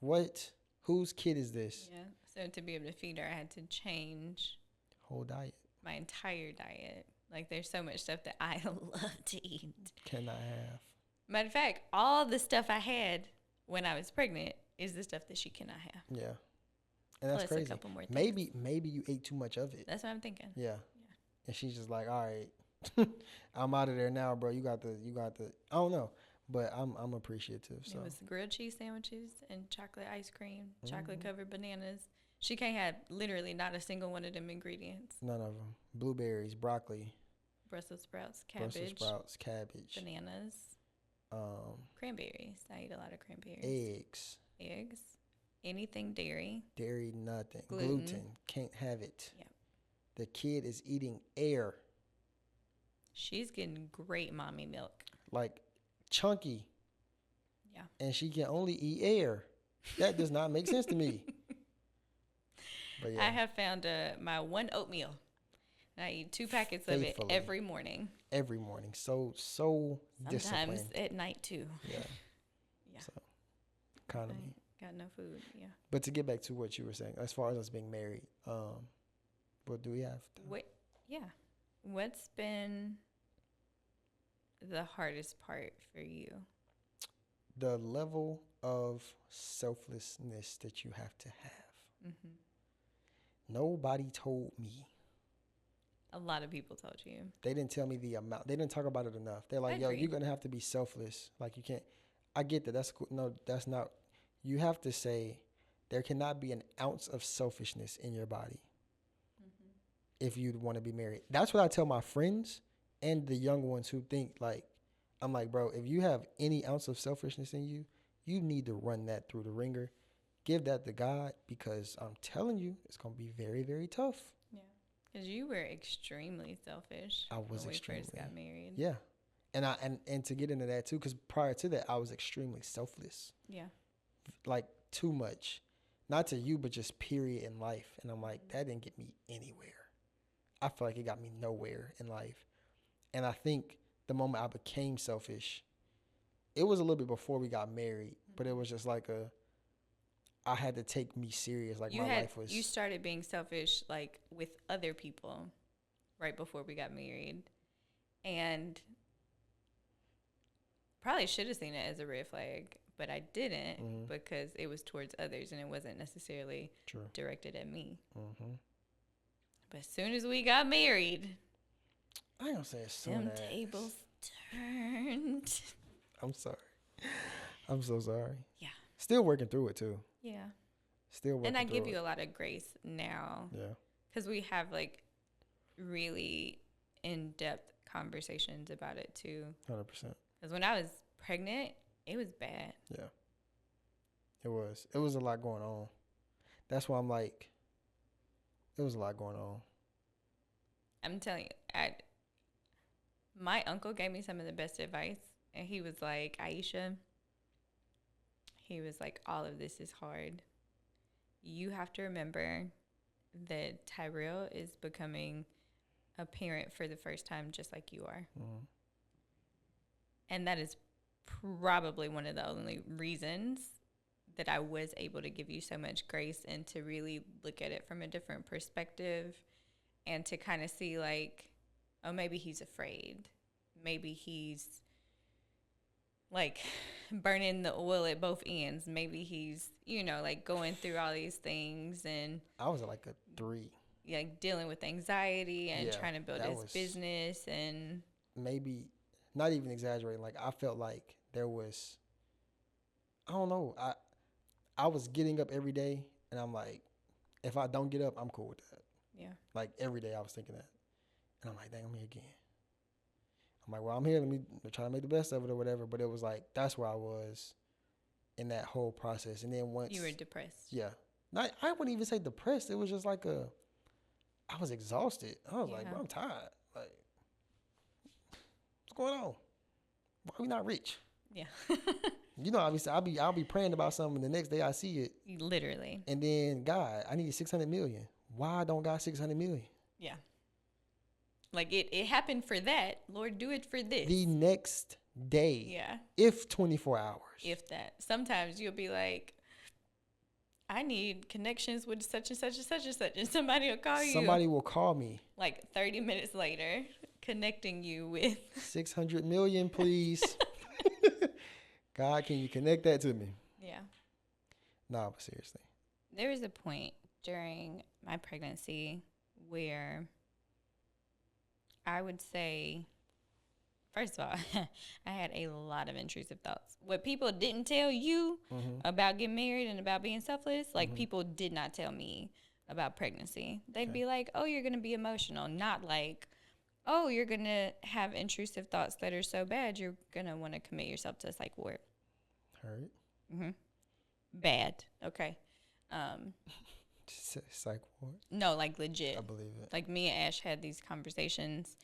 what? Whose kid is this? Yeah. So to be able to feed her, I had to change Whole diet. my entire diet. Like there's so much stuff that I love to eat. Cannot have. Matter of fact, all the stuff I had when I was pregnant is the stuff that she cannot have. Yeah. And that's Plus crazy. a couple more things. Maybe you ate too much of it. That's what I'm thinking. Yeah. And she's just like, all right, I'm out of there now, bro. You got the. I don't know, but I'm appreciative. So it was grilled cheese sandwiches and chocolate ice cream, chocolate covered bananas. She can't have literally not a single one of them ingredients. None of them. Blueberries, broccoli, Brussels sprouts, cabbage, bananas, cranberries. I eat a lot of cranberries. Eggs. Anything dairy. Dairy, nothing. Gluten. Can't have it. Yep. The kid is eating air. She's getting great mommy milk. Like chunky. Yeah. And she can only eat air. That does not make sense to me. But yeah. I have found my one oatmeal. I eat 2 packets of it every morning. Every morning. So disciplined. Sometimes at night too. Yeah. Yeah. So, economy. Got no food. Yeah. But to get back to what you were saying, as far as us being married, what do we have? What's been the hardest part for you? The level of selflessness that you have to have. Mm-hmm. Nobody told me. A lot of people told you. They didn't tell me the amount. They didn't talk about it enough. They're like, I yo, agree. you're going to have to be selfless. Like, you can't. I get that. That's cool. No, that's not. You have to say there cannot be an ounce of selfishness in your body if you want to be married. That's what I tell my friends and the young ones who think, like, I'm like, bro, if you have any ounce of selfishness in you, you need to run that through the ringer. Give that to God, because I'm telling you, it's going to be very, very tough. Yeah. Because you were extremely selfish. I was when extremely. we first got married. Yeah. And to get into that too, because prior to that, I was extremely selfless. Yeah. Like, too much. Not to you, but just period in life. And I'm like, that didn't get me anywhere. I feel like it got me nowhere in life. And I think the moment I became selfish, it was a little bit before we got married, but it was just like I had to take me serious. Like, life was. You started being selfish, like, with other people right before we got married. And probably should have seen it as a red flag, but I didn't because it was towards others and it wasn't necessarily directed at me. Mm-hmm. But as soon as we got married, I ain't gonna say as soon as. tables turned. I'm sorry. I'm so sorry. Yeah. Still working through it too. Yeah. Still working through it. And I give you a lot of grace now. Yeah. Because we have, like, really in-depth conversations about it too. 100%. Because when I was pregnant, it was bad. Yeah. It was. It was a lot going on. That's why I'm like, it was a lot going on. I'm telling you, my uncle gave me some of the best advice. And he was like, Aisha, he was like, all of this is hard. You have to remember that Tyrell is becoming a parent for the first time just like you are. Mm-hmm. And that is probably one of the only reasons that I was able to give you so much grace and to really look at it from a different perspective and to kind of see, like, oh, maybe he's afraid. Maybe he's, like, burning the oil at both ends. Maybe he's, like, going through all these things. And I was at like a 3. Like, dealing with anxiety and trying to build his business. And maybe, not even exaggerating, like, I felt like there was, I don't know, I was getting up every day, and I'm like, if I don't get up, I'm cool with that. Yeah. Like, every day I was thinking that. And I'm like, dang, I'm here again. I'm like, well, I'm here. Let me try to make the best of it or whatever. But it was like, that's where I was in that whole process. And then once. You were depressed. Yeah. I wouldn't even say depressed. It was just like I was exhausted. I was like, bro, I'm tired. Like, what's going on? Why are we not rich? Yeah. Obviously, I'll be praying about something, and the next day I see it. Literally. And then, God, I need $600 million. Why don't God $600 million? Yeah. Like, it happened for that. Lord, do it for this. The next day. Yeah. If 24 hours. If that. Sometimes you'll be like, I need connections with such and such and such and such. And somebody will call you. Somebody will call me. Like 30 minutes later, connecting you with. $600 million, please. God, can you connect that to me? Yeah. No, but seriously. There was a point during my pregnancy where I would say, first of all, I had a lot of intrusive thoughts. What people didn't tell you about getting married and about being selfless, like people did not tell me about pregnancy. They'd be like, oh, you're going to be emotional. Not like, oh, you're going to have intrusive thoughts that are so bad, you're going to want to commit yourself to a psych ward. Heard. Mm-hmm. Bad. Okay. Psych ward? No, like legit. I believe it. Like me and Ash had these conversations,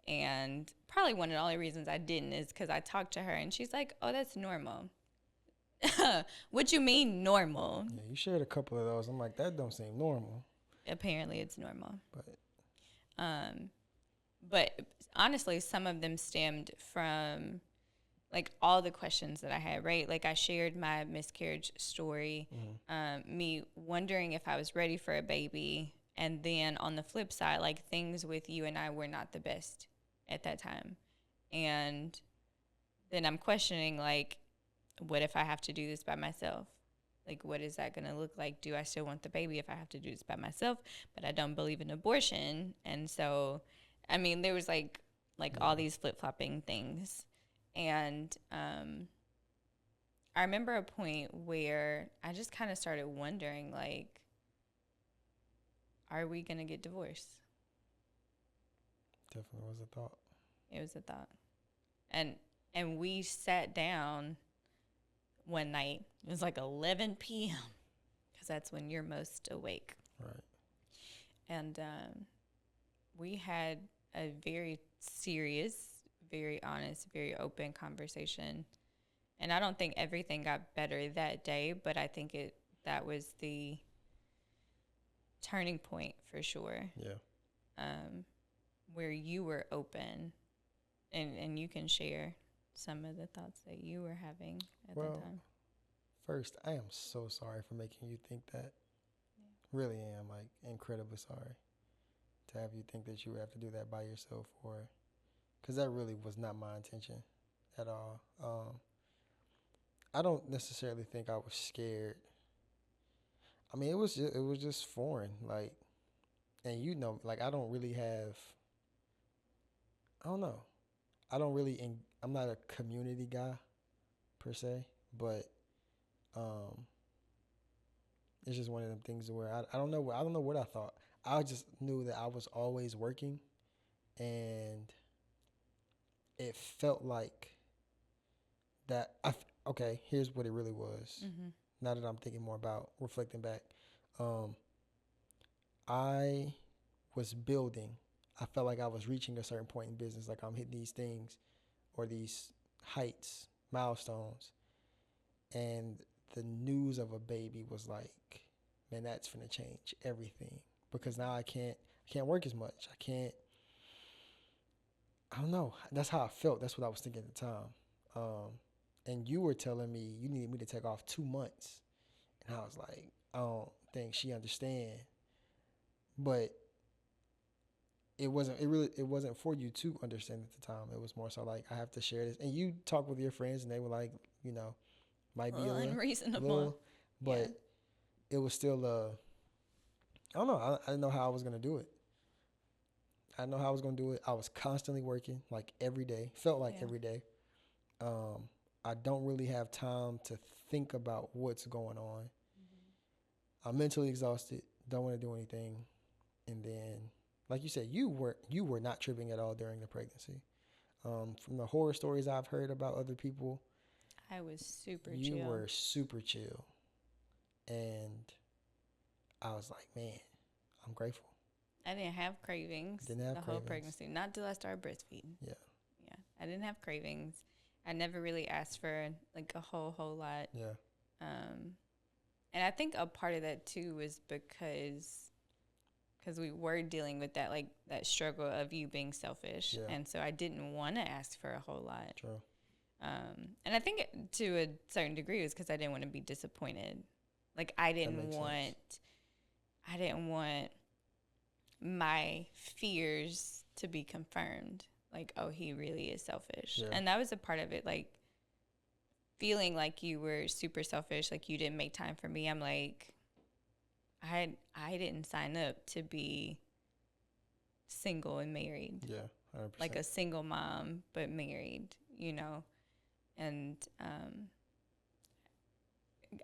and probably one of the only reasons I didn't is because I talked to her, and she's like, oh, that's normal. What you mean normal? Yeah, you shared a couple of those. I'm like, that don't seem normal. Apparently it's normal. But honestly, some of them stemmed from like all the questions that I had, right? Like I shared my miscarriage story, me wondering if I was ready for a baby. And then on the flip side, like things with you and I were not the best at that time. And then I'm questioning like, what if I have to do this by myself? Like, what is that going to look like? Do I still want the baby if I have to do this by myself? But I don't believe in abortion. And so, I mean, there was like all these flip-flopping things. And I remember a point where I just kind of started wondering, like, are we going to get divorced? Definitely was a thought. It was a thought. And we sat down one night. It was like 11 p.m. because that's when you're most awake. Right. And we had a very serious, very honest, very open conversation. And I don't think everything got better that day, but I think that was the turning point for sure. Yeah. Where you were open, and you can share some of the thoughts that you were having at the time. First, I am so sorry for making you think that. Yeah. Really am, like, incredibly sorry to have you think that you would have to do that by yourself, or because that really was not my intention at all. I don't necessarily think I was scared. I mean, it was just foreign, like, and you know, like, I don't really have. I don't know. I'm not a community guy per se, but it's just one of them things where I don't know what I thought. I just knew that I was always working, and it felt like that. Okay, here's what it really was. Mm-hmm. Now that I'm thinking more about reflecting back, I was building. I felt like I was reaching a certain point in business, like I'm hitting these things or these heights, milestones. And the news of a baby was like, man, that's going to change everything. Because now I can't work as much. I don't know. That's how I felt. That's what I was thinking at the time. And you were telling me you needed me to take off 2 months. And I was like, I don't think she understands. But it wasn't for you to understand at the time. It was more so like, I have to share this. And you talk with your friends and they were like, you know, might be a little unreasonable. But it was still I don't know. I didn't know how I was going to do it. I didn't know how I was going to do it. I was constantly working, like every day. Felt like every day. I don't really have time to think about what's going on. Mm-hmm. I'm mentally exhausted. Don't want to do anything. And then, like you said, you were not tripping at all during the pregnancy. From the horror stories I've heard about other people, I was super chill. You were super chill. And I was like, man, I'm grateful. I didn't have cravings whole pregnancy. Not till I started breastfeeding. Yeah. I didn't have cravings. I never really asked for like a whole lot. Yeah. And I think a part of that too was because we were dealing with that, like that struggle of you being selfish. Yeah. And so I didn't want to ask for a whole lot. True. And I think to a certain degree it was because I didn't want to be disappointed. Like I didn't want my fears to be confirmed. Like, oh, he really is selfish. Yeah. And that was a part of it. Like feeling like you were super selfish, like you didn't make time for me. I'm like, I didn't sign up to be single and married. Yeah, 100%. Like a single mom, but married, you know. And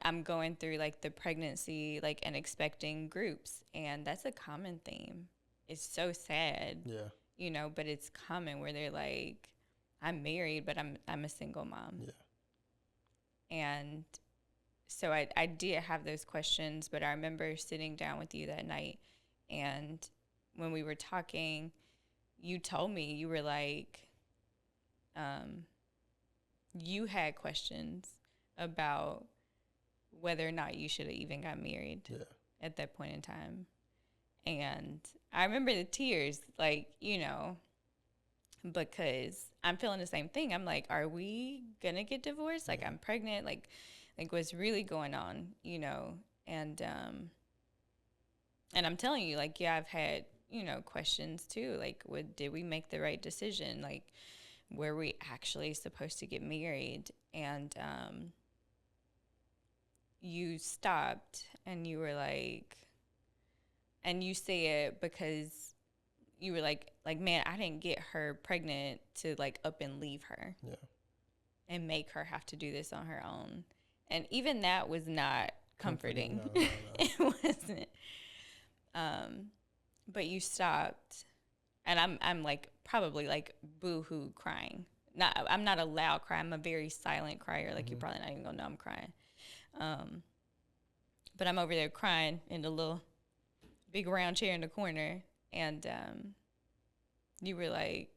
I'm going through like the pregnancy, like and expecting groups, and that's a common theme. It's so sad. Yeah. You know, but it's common where they're like, I'm married, but I'm a single mom. Yeah. And so I did have those questions, but I remember sitting down with you that night, and when we were talking, you told me, you were like, you had questions about whether or not you should have even got married at that point in time. And I remember the tears, like, you know, because I'm feeling the same thing. I'm like, are we going to get divorced? Like, I'm pregnant. Like what's really going on, you know? And I'm telling you, like, yeah, I've had, you know, questions too. Like, did we make the right decision? Like, were we actually supposed to get married? And you stopped and you were like, and you say it because you were like, man, I didn't get her pregnant to like up and leave her. Yeah. And make her have to do this on her own. And even that was not comforting. No. It wasn't. But you stopped, and I'm like probably like boo-hoo crying. I'm not a loud cry. I'm a very silent crier. Like you're probably not even gonna know I'm crying. But I'm over there crying in the little big round chair in the corner, and you were like,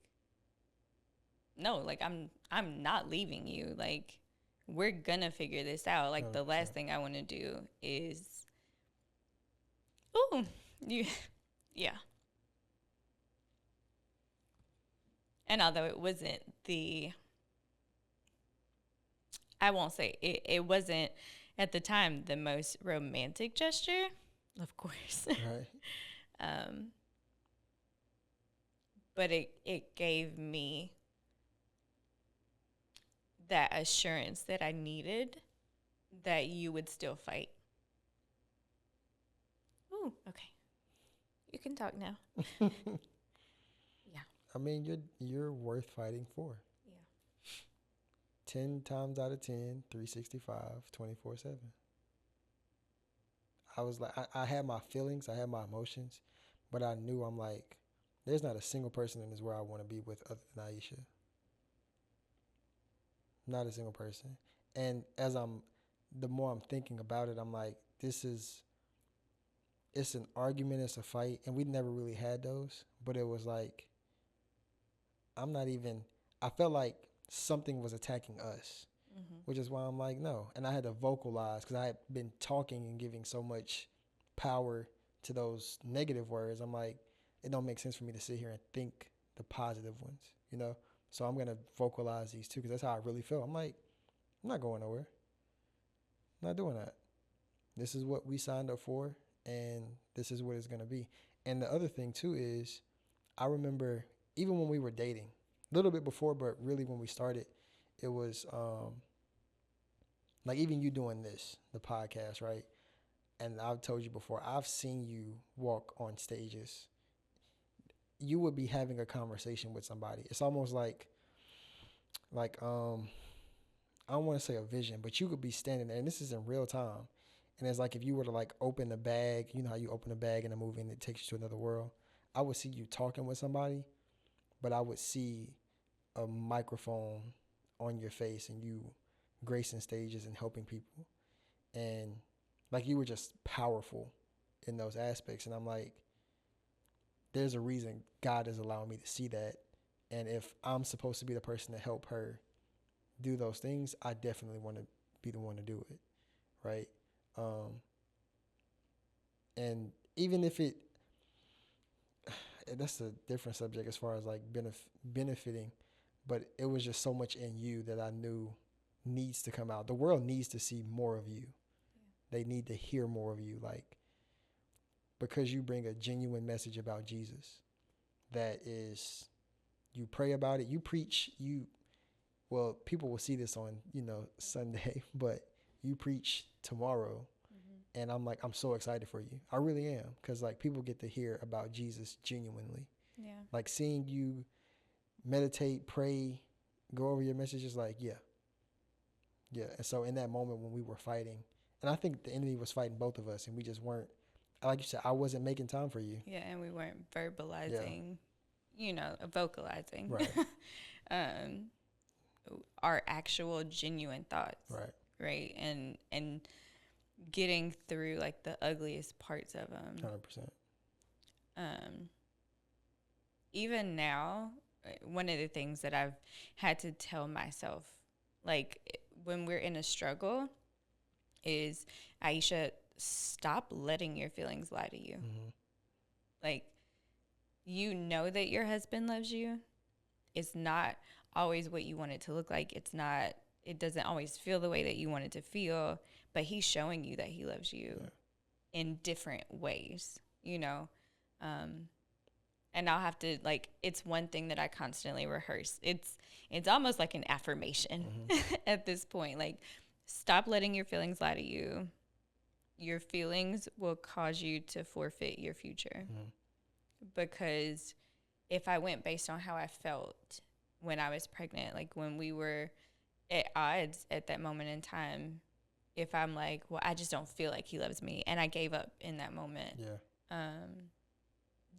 no, like I'm not leaving you. Like, we're gonna figure this out. Like, the last thing I want to do is, yeah. And although it wasn't I won't say it wasn't at the time the most romantic gesture, of course. Right. But it gave me that assurance that I needed, that you would still fight. Ooh, okay. You can talk now. Yeah. I mean, you're worth fighting for. Yeah. 10 times out of 10, 365, 24/7. I was like, I had my feelings, I had my emotions, but I knew, I'm like, there's not a single person in this world I want to be with other than Aisha. Not a single person. And the more I'm thinking about it, I'm like, it's an argument, it's a fight, and we never really had those, but it was like, I felt like something was attacking us, which is why I'm like, no. And I had to vocalize, because I had been talking and giving so much power to those negative words. I'm like, it don't make sense for me to sit here and think the positive ones, you know? So I'm going to vocalize these too, because that's how I really feel. I'm like, I'm not going nowhere. I'm not doing that. This is what we signed up for, and this is what it's going to be. And the other thing too is, I remember even when we were dating, a little bit before, but really when we started, it was like even you doing the podcast, right? And I've told you before, I've seen you walk on stages. You would be having a conversation with somebody. It's almost like I don't want to say a vision, but you could be standing there, and this is in real time. And it's like if you were to like open the bag, you know how you open a bag in a movie and it takes you to another world. I would see you talking with somebody, but I would see a microphone on your face and you gracing stages and helping people. And like you were just powerful in those aspects. And I'm like, there's a reason God is allowing me to see that. And if I'm supposed to be the person to help her do those things, I definitely want to be the one to do it, right? And even if that's a different subject as far as like benefiting, but it was just so much in you that I knew needs to come out. The world needs to see more of you. They need to hear more of you, like, because you bring a genuine message about Jesus. That is, you pray about it, you preach, well, people will see this on, Sunday, but you preach tomorrow. And I'm like, I'm so excited for you. I really am. Because like people get to hear about Jesus genuinely. Yeah. Like seeing you meditate, pray, go over your messages, like, yeah. And so in that moment when we were fighting, and I think the enemy was fighting both of us, and we just weren't, like you said, I wasn't making time for you. Yeah, and we weren't verbalizing, vocalizing. Right. Our actual genuine thoughts. Right. Right. And getting through like the ugliest parts of them. 100%. Even now, one of the things that I've had to tell myself, like when we're in a struggle, is, Aisha, stop letting your feelings lie to you. Like, you know that your husband loves you. It's not always what you want it to look like. It doesn't always feel the way that you want it to feel, but he's showing you that he loves you in different ways, and I'll have to, like, it's one thing that I constantly rehearse. It's almost like an affirmation at this point. Like, stop letting your feelings lie to you. your feelings will cause you to forfeit your future. Because if I went based on how I felt when I was pregnant, like when we were at odds at that moment in time, if I'm like, well, I just don't feel like he loves me, and I gave up in that moment,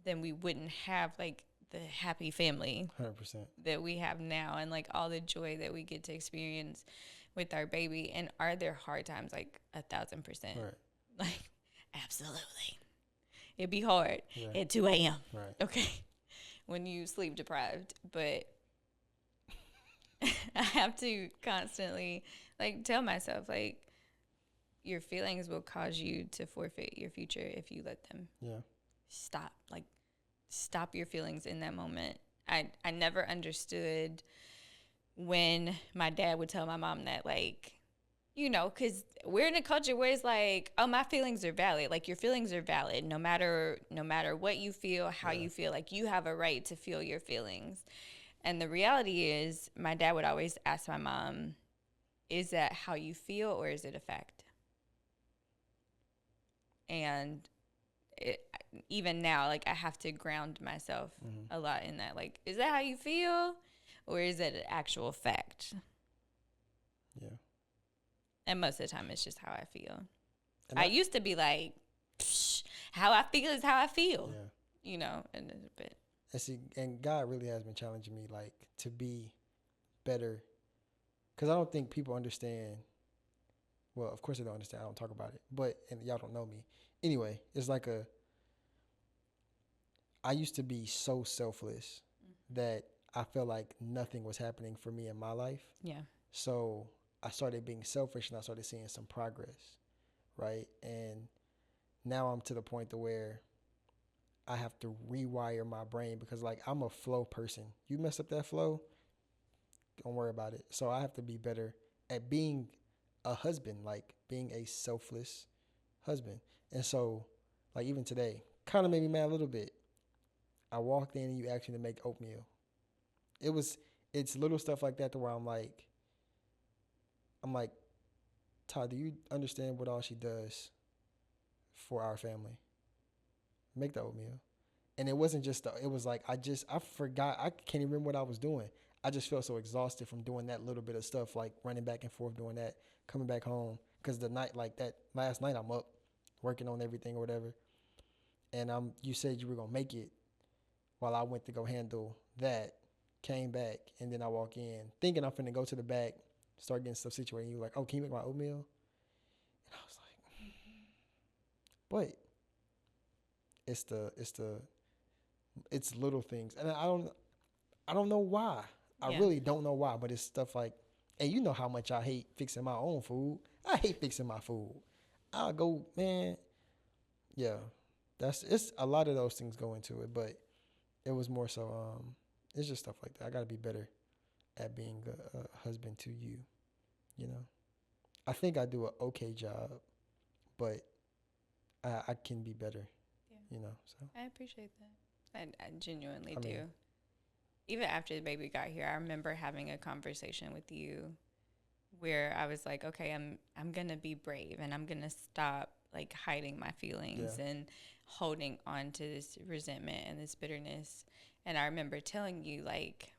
then we wouldn't have like the happy family 100% that we have now, and like all the joy that we get to experience with our baby. And are there hard times? Like 1,000%. Right. Like, absolutely. It'd be hard at 2 a.m. Right. Okay. When you sleep deprived. But I have to constantly like tell myself, like, your feelings will cause you to forfeit your future if you let them. Yeah. Stop your feelings in that moment. I never understood when my dad would tell my mom that, like, you know, because we're in a culture where it's like, oh, my feelings are valid. Like, your feelings are valid no matter what you feel, how you feel. Like, you have a right to feel your feelings. And the reality is, my dad would always ask my mom, is that how you feel or is it a fact? And even now, like, I have to ground myself a lot in that. Like, is that how you feel or is it an actual fact? Yeah. And most of the time, it's just how I feel. I used to be like, how I feel is how I feel. Yeah. You know, and a bit. And see, and God really has been challenging me, like, to be better. Because I don't think people understand. Well, of course they don't understand. I don't talk about it. But, and y'all don't know me. Anyway, it's like I used to be so selfless that I felt like nothing was happening for me in my life. Yeah. So I started being selfish and I started seeing some progress, right? And now I'm to the point to where I have to rewire my brain because, like, I'm a flow person. You mess up that flow, don't worry about it. So I have to be better at being a husband, like being a selfless husband. And so, like, even today, kind of made me mad a little bit. I walked in and you asked me to make oatmeal. It's little stuff like that to where I'm like, Todd, do you understand what all she does for our family? Make the oatmeal. And it wasn't just, it was like, I forgot, I can't even remember what I was doing. I just felt so exhausted from doing that little bit of stuff, like running back and forth, doing that, coming back home. Because the night, like that last night, I'm up working on everything or whatever. And you said you were going to make it while I went to go handle that, came back, and then I walk in thinking I'm finna go to the back, start getting stuff situated. And you were like, oh, can you make my oatmeal? And I was like, but it's little things. And I don't know why. I really don't know why, but it's stuff like, and you know how much I hate fixing my own food. I hate fixing my food. I'll go, man. Yeah, it's a lot of those things go into it, but it was more so, it's just stuff like that. I got to be better at being a husband to you, you know. I think I do an okay job, but I can be better, you know. So I appreciate that. I genuinely do. Even after the baby got here, I remember having a conversation with you where I was like, okay, I'm going to be brave and I'm going to stop like hiding my feelings and holding on to this resentment and this bitterness. And I remember telling you, like,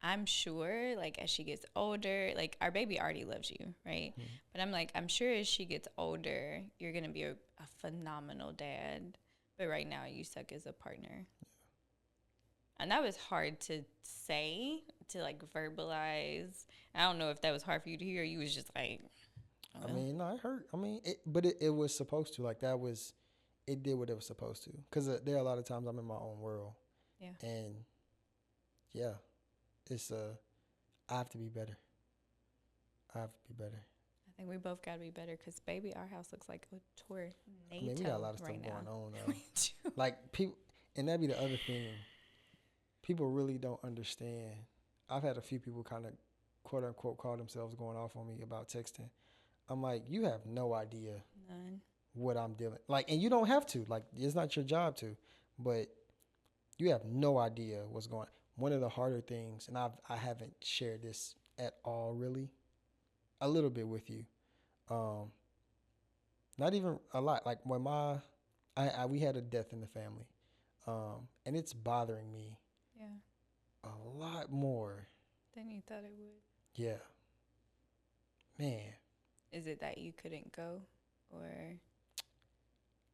I'm sure, like, as she gets older, like, our baby already loves you, right? Mm-hmm. But I'm like, I'm sure as she gets older, you're going to be a phenomenal dad. But right now, you suck as a partner. Yeah. And that was hard to say, to, like, verbalize. I don't know if that was hard for you to hear. You was just like, oh. I mean, no, it hurt. I mean, it was supposed to. Like, it did what it was supposed to. Because there are a lot of times I'm in my own world. Yeah. And, yeah, it's, I have to be better. I think we both got to be better because, baby, our house looks like a tornado. I mean, we got a lot of stuff right going on, though. Like, people, and that'd be the other thing. People really don't understand. I've had a few people kind of, quote unquote, call themselves going off on me about texting. I'm like, you have no idea what I'm dealing. Like, and you don't have to. Like, it's not your job to. But you have no idea what's going on. One of the harder things, and I haven't shared this at all, really, a little bit with you. Not even a lot. Like when we had a death in the family, and it's bothering me Yeah. a lot more. Than you thought it would. Yeah. Man. Is it that you couldn't go, or?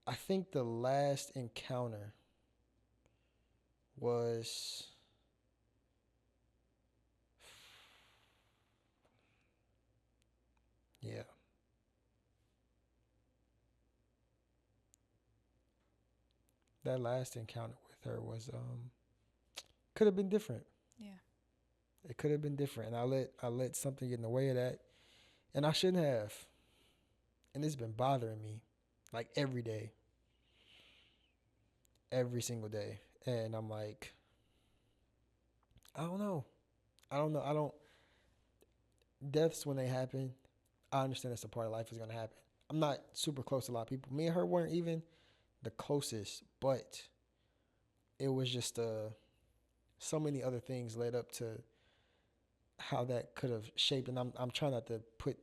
I think the last encounter was yeah. That last encounter with her was could have been different. Yeah. It could have been different. And I let something get in the way of that. And I shouldn't have. And it's been bothering me like every day. Every single day. And I'm like, I don't know. I don't know. I don't deaths when they happen, I understand that's a part of life is gonna happen. I'm not super close to a lot of people. Me and her weren't even the closest, but it was just so many other things led up to how that could have shaped. And I'm trying not to put.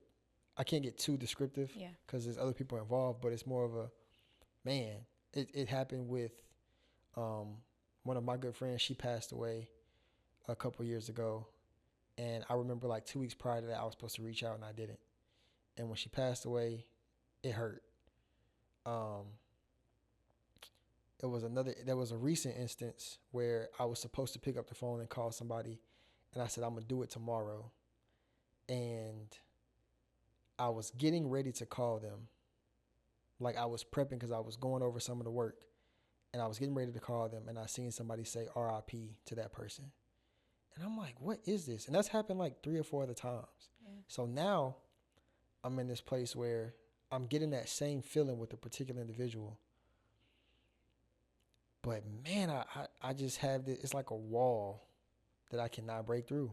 I can't get too descriptive because there's other people involved, but it's more of a man. It happened with one of my good friends. She passed away a couple years ago, and I remember like 2 weeks prior to that, I was supposed to reach out and I didn't. And when she passed away, it hurt. Um, there was a recent instance where I was supposed to pick up the phone and call somebody, and I said I'm gonna do it tomorrow, and I was getting ready to call them, like I was prepping because I was going over some of the work, and I was getting ready to call them, and I seen somebody say R.I.P. to that person, and I'm like, what is this? And that's happened like 3 or 4 other times. Yeah. So now I'm in this place where I'm getting that same feeling with a particular individual. But man, I just have this, it's like a wall that I cannot break through.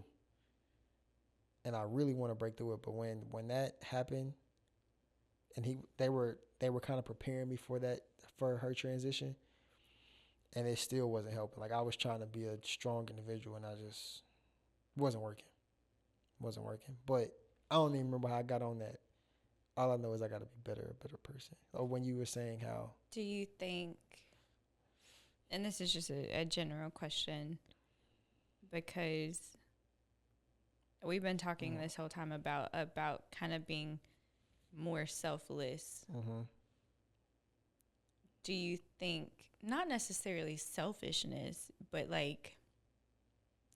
And I really want to break through it. But when that happened, and they were kind of preparing me for her transition, and it still wasn't helping. Like I was trying to be a strong individual, and I just wasn't working. But I don't even remember how I got on that. All I know is I got to be a better person. Or when you were saying how. Do you think, and this is just a general question, because we've been talking this whole time about kind of being more selfless. Mm-hmm. Do you think, not necessarily selfishness, but like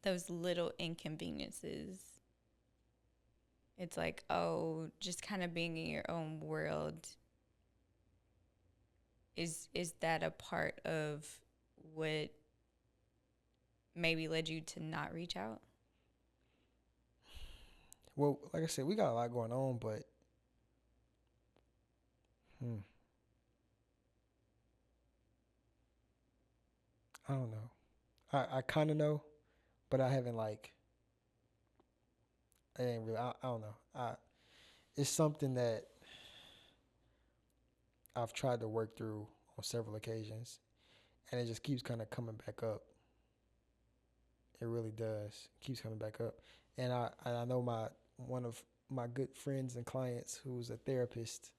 those little inconveniences, it's like, oh, just kind of being in your own world, is that a part of what maybe led you to not reach out? Well, like I said, we got a lot going on, but I don't know. I kind of know, but I haven't like. I ain't really. I don't know. It's something that I've tried to work through on several occasions, and it just keeps kind of coming back up. It really does. It keeps coming back up, and I know one of my good friends and clients who's a therapist.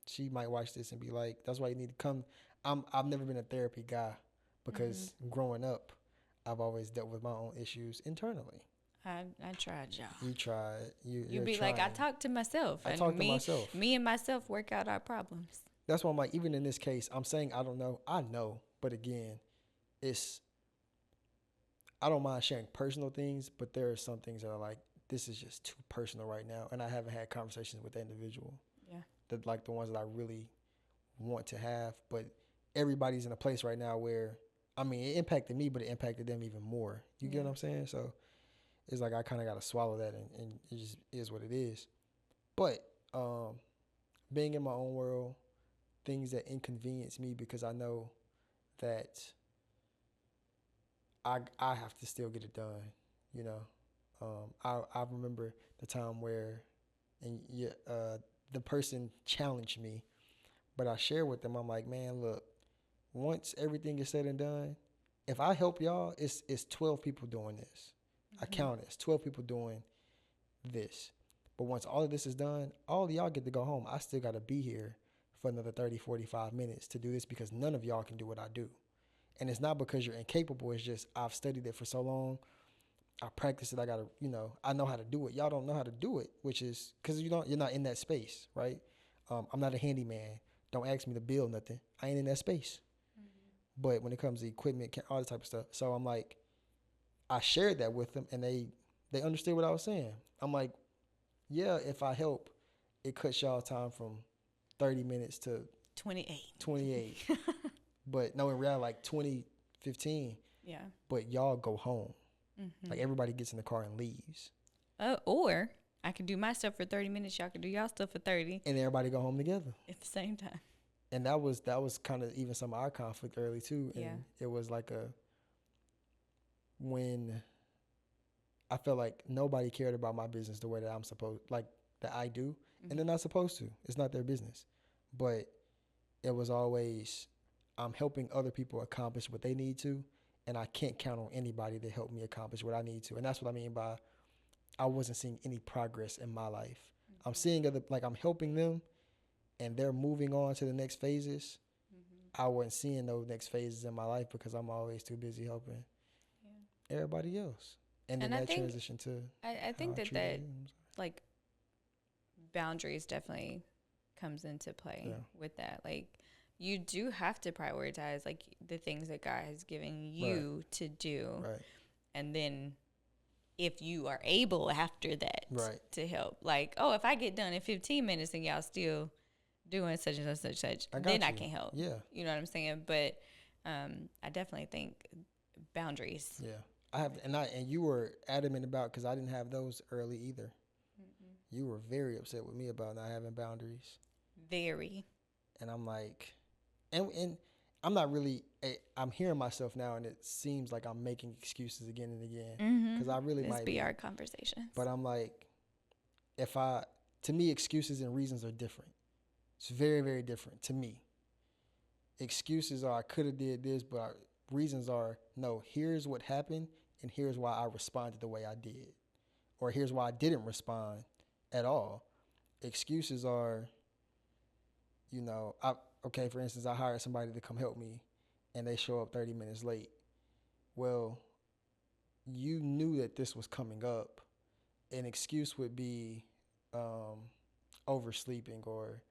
She might watch this and be like, "That's why you need to come." I've never been a therapy guy because growing up, I've always dealt with my own issues internally. I tried, y'all. You tried. You'd be trying. Like, I talk to myself. I talk to myself. Me and myself work out our problems. That's why I'm like, even in this case, I'm saying I don't know. I know, but again, I don't mind sharing personal things, but there are some things that are like, this is just too personal right now, and I haven't had conversations with that individual. Yeah. That like the ones that I really want to have, but everybody's in a place right now where, I mean, it impacted me, but it impacted them even more. You get what I'm saying? So it's like I kind of got to swallow that, and it just is what it is. But being in my own world, things that inconvenience me because I know that I have to still get it done, you know. I remember the time where the person challenged me, but I shared with them, I'm like, man, look, once everything is said and done, if I help y'all, it's 12 people doing this. I count it. It's 12 people doing this. But once all of this is done, all of y'all get to go home. I still got to be here for another 30, 45 minutes to do this because none of y'all can do what I do. And it's not because you're incapable. It's just I've studied it for so long. I practice it. I got to, I know how to do it. Y'all don't know how to do it, which is because you're not in that space, right? I'm not a handyman. Don't ask me to build nothing. I ain't in that space. Mm-hmm. But when it comes to equipment, all this type of stuff. So I'm like, I shared that with them and they understood what I was saying. I'm like, yeah, if I help, it cuts y'all time from 30 minutes to 28. But no, in reality, like 20, 15. Yeah. But y'all go home. Mm-hmm. Like everybody gets in the car and leaves. Or I can do my stuff for 30 minutes. Y'all can do y'all stuff for 30. And everybody go home together. At the same time. And that was kind of even some of our conflict early too. And yeah. It was like when I felt like nobody cared about my business the way that that I do. Mm-hmm. And they're not supposed to. It's not their business. But it was always, I'm helping other people accomplish what they need to. And I can't count on anybody to help me accomplish what I need to. And that's what I mean by I wasn't seeing any progress in my life. Mm-hmm. I'm seeing I'm helping them and they're moving on to the next phases. Mm-hmm. I wasn't seeing those next phases in my life because I'm always too busy helping everybody else. And then that transition to I think that like boundaries definitely comes into play with that. Like you do have to prioritize like the things that God has given you to do. Right. And then if you are able after that to help, like, oh, if I get done in 15 minutes and y'all still doing such and such, then I can help. Yeah. You know what I'm saying? But I definitely think boundaries. Yeah. I have, and you were adamant about, because I didn't have those early either. Mm-mm. You were very upset with me about not having boundaries. Very. And I'm like, and I'm not really, I'm hearing myself now, and it seems like I'm making excuses again and again. Because I really might be our conversations. But I'm like, to me, excuses and reasons are different. It's very, very different to me. Excuses are, I could have did this, but reasons are, no, here's what happened, and here's why I responded the way I did. Or here's why I didn't respond at all. Excuses are, for instance, I hired somebody to come help me, and they show up 30 minutes late. Well, you knew that this was coming up. An excuse would be oversleeping or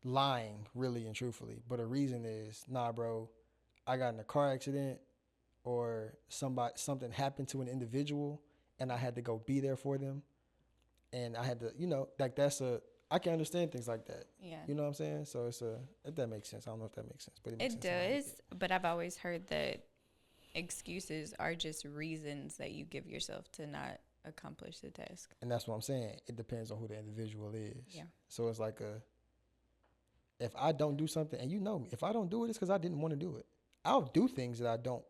lying, really and truthfully. But a reason is, nah, bro, I got in a car accident or something happened to an individual and I had to go be there for them. And I had to, I can understand things like that. Yeah. You know what I'm saying? So if that makes sense. I don't know if that makes sense, but it does. But I've always heard that excuses are just reasons that you give yourself to not accomplish the task. And that's what I'm saying. It depends on who the individual is. Yeah. So it's like if I don't do something, and you know me, if I don't do it, it's because I didn't want to do it. I'll do things that I don't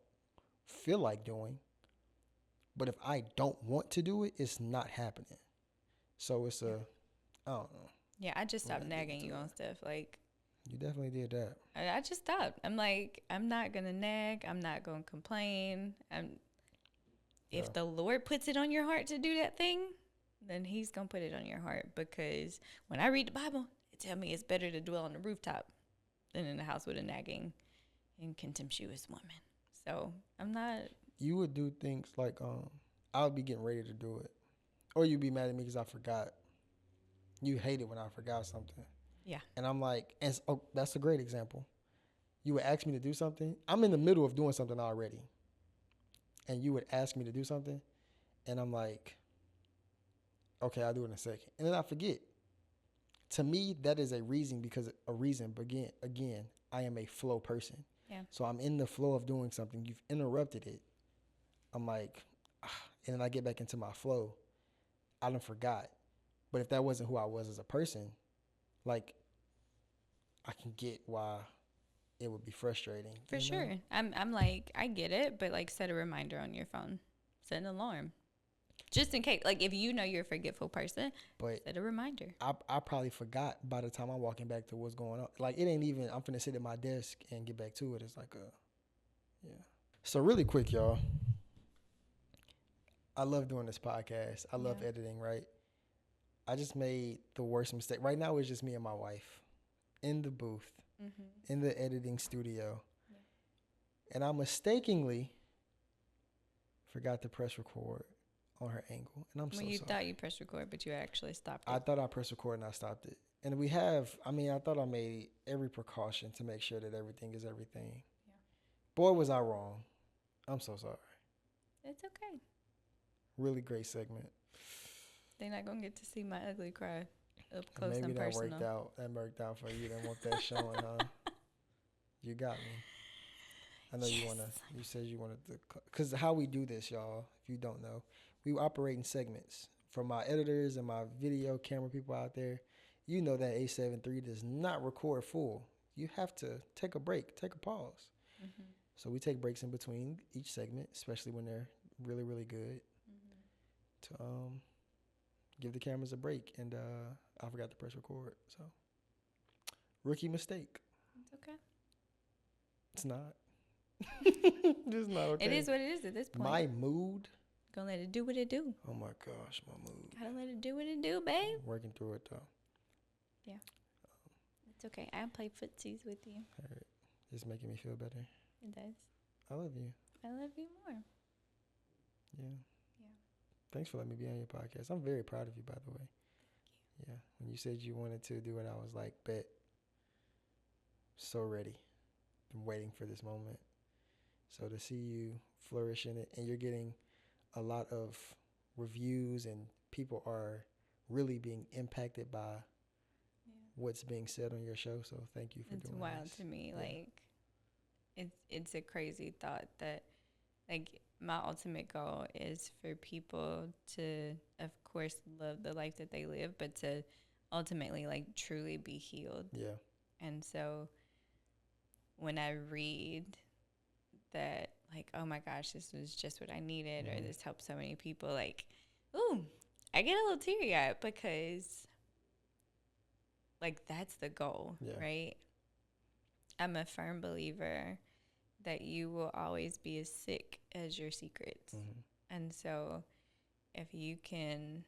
feel like doing, but if I don't want to do it, it's not happening. So it's I don't know. Yeah, I just stopped nagging you on stuff. Like, you definitely did that. I just stopped. I'm like, I'm not going to nag. I'm not going to complain. If the Lord puts it on your heart to do that thing, then he's going to put it on your heart. Because when I read the Bible, it tells me it's better to dwell on the rooftop than in the house with a nagging and contemptuous woman. So I'm not. You would do things like I would be getting ready to do it, or you'd be mad at me because I forgot. You hate it when I forgot something. Yeah. And I'm like, that's a great example. You would ask me to do something. I'm in the middle of doing something already, and you would ask me to do something, and I'm like, okay, I'll do it in a second, and then I forget. To me, that is a reason again, I am a flow person. Yeah. So I'm in the flow of doing something. You've interrupted it. I'm like, and then I get back into my flow. I done forgot. But if that wasn't who I was as a person, like, I can get why it would be frustrating. For sure. I'm like, I get it, but like set a reminder on your phone. Set an alarm. Just in case. Like if you know you're a forgetful person, set a reminder. I probably forgot by the time I'm walking back to what's going on. Like it ain't even, I'm finna sit at my desk and get back to it. It's like yeah. So really quick, y'all. I love doing this podcast. I love editing, right? I just made the worst mistake. Right now it's just me and my wife. in the booth, Mm-hmm. in the editing studio, Yeah. and I mistakenly forgot to press record on her angle, and I'm Well, so you sorry. thought you pressed record, but you actually stopped I it. thought I pressed record and I stopped it. And I thought I made every precaution to make sure that everything is everything. Yeah. Boy, was I wrong. I'm so sorry. It's okay. Really great segment. They're not going to get to see my ugly cry up And close maybe and that personal. worked out. That worked out for you. Didn't want that showing, huh? You got me. I know you said you wanted to, because how we do this, y'all, if you don't know, we operate in segments. For my editors and my video camera people out there, you know that A7 III does not record full. You have to take a break, take a pause. Mm-hmm. So we take breaks in between each segment, especially when they're really, really good, to give the cameras a break. And I forgot to press record. So rookie mistake. It's okay. It's not. It's not okay. It is what it is at this point. My mood. Gonna let it do what it do. Oh my gosh, my mood. Gotta let it do what it do, babe. Working through it though. Yeah. It's okay. I play footsies with you. All right. It's making me feel better. It does. I love you. I love you more. Yeah. Yeah. Thanks for letting me be on your podcast. I'm very proud of you, by the way. Yeah. When you said you wanted to do it, I was like, bet. So ready. Been waiting for this moment. So to see you flourish in it, and you're getting a lot of reviews, and people are really being impacted by what's being said on your show. So thank you for It's doing wild this. to me. Yeah. Like, it's a crazy thought that, like, my ultimate goal is for people to, of course, love the life that they live, but to ultimately, like, truly be healed. Yeah. And so when I read that, like, oh my gosh, this was just what I needed, or this helped so many people, like, ooh, I get a little teary-eyed, because, like, that's the goal, right? I'm a firm believer that you will always be as sick as your secrets. And so if you can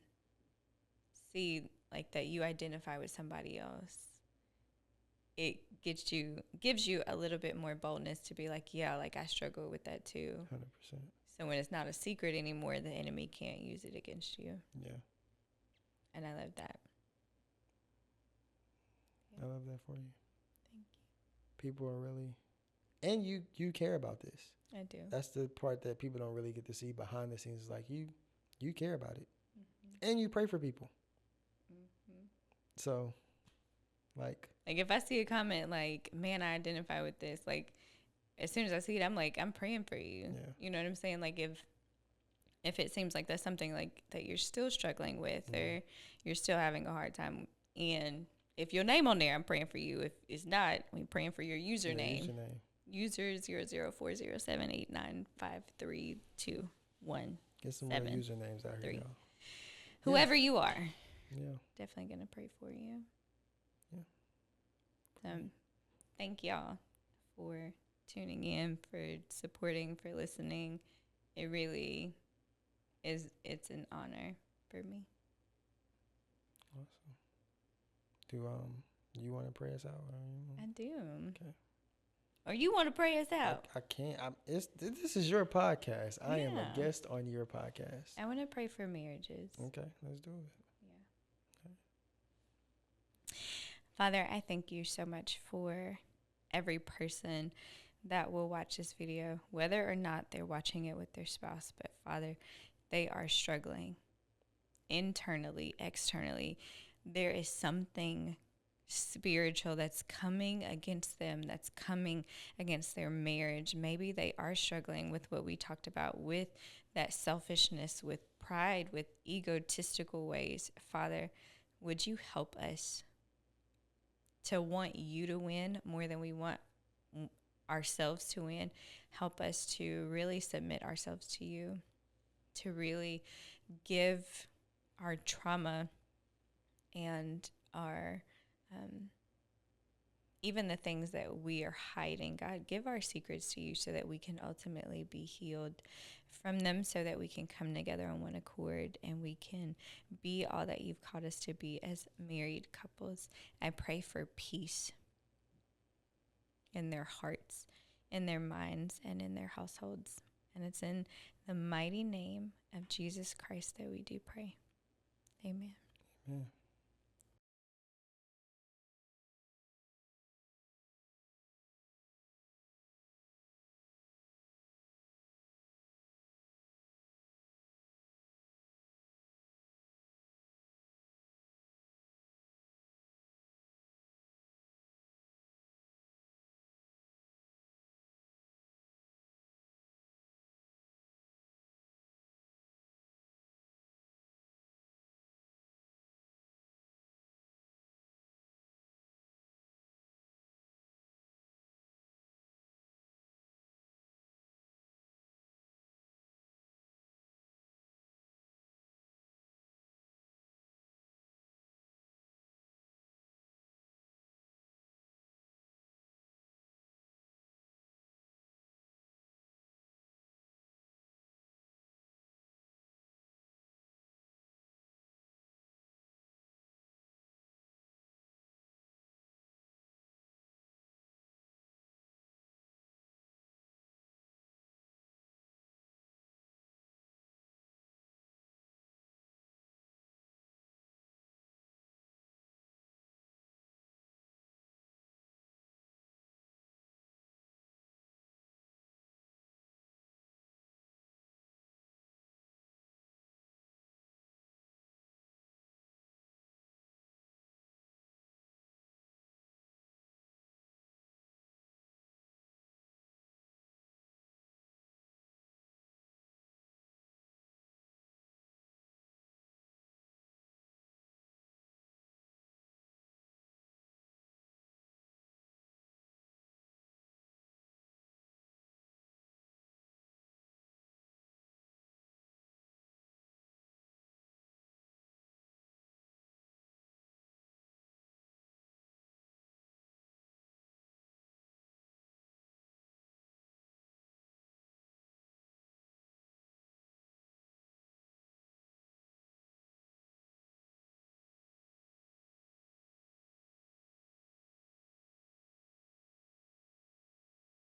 see, like, that you identify with somebody else, it gives you a little bit more boldness to be like, yeah, like, I struggle with that too. 100%. So when it's not a secret anymore, the enemy can't use it against you. Yeah. And I love that. I love that for you. Thank you. People are really, and you care about this. I do. That's the part that people don't really get to see behind the scenes. Is like you care about it, and you pray for people. So, like if I see a comment like, man, I identify with this, like, as soon as I see it, I'm like, I'm praying for you. Yeah. You know what I'm saying? Like, if it seems like that's something like that you're still struggling with, or you're still having a hard time, and if your name on there, I'm praying for you. If it's not, I'm praying for your username. User 00407895321. Get some more usernames out here, y'all. Whoever you are. Yeah. Definitely gonna pray for you. Yeah. Thank y'all for tuning in, for supporting, for listening. It really is. It's an honor for me. Awesome. Do you want to pray us out? I do. Okay. Or you want to pray us out? I can't. This is your podcast. I am a guest on your podcast. I want to pray for marriages. Okay, let's do it. Yeah. Okay. Father, I thank you so much for every person that will watch this video, whether or not they're watching it with their spouse. But Father, they are struggling internally, externally. There is something spiritual that's coming against them, that's coming against their marriage. Maybe they are struggling with what we talked about, with that selfishness, with pride, with egotistical ways. Father, would you help us to want you to win more than we want ourselves to win? Help us to really submit ourselves to you, to really give our trauma and our even the things that we are hiding. God, give our secrets to you so that we can ultimately be healed from them, so that we can come together on one accord and we can be all that you've called us to be as married couples. I pray for peace in their hearts, in their minds, and in their households. And it's in the mighty name of Jesus Christ that we do pray. Amen. Amen.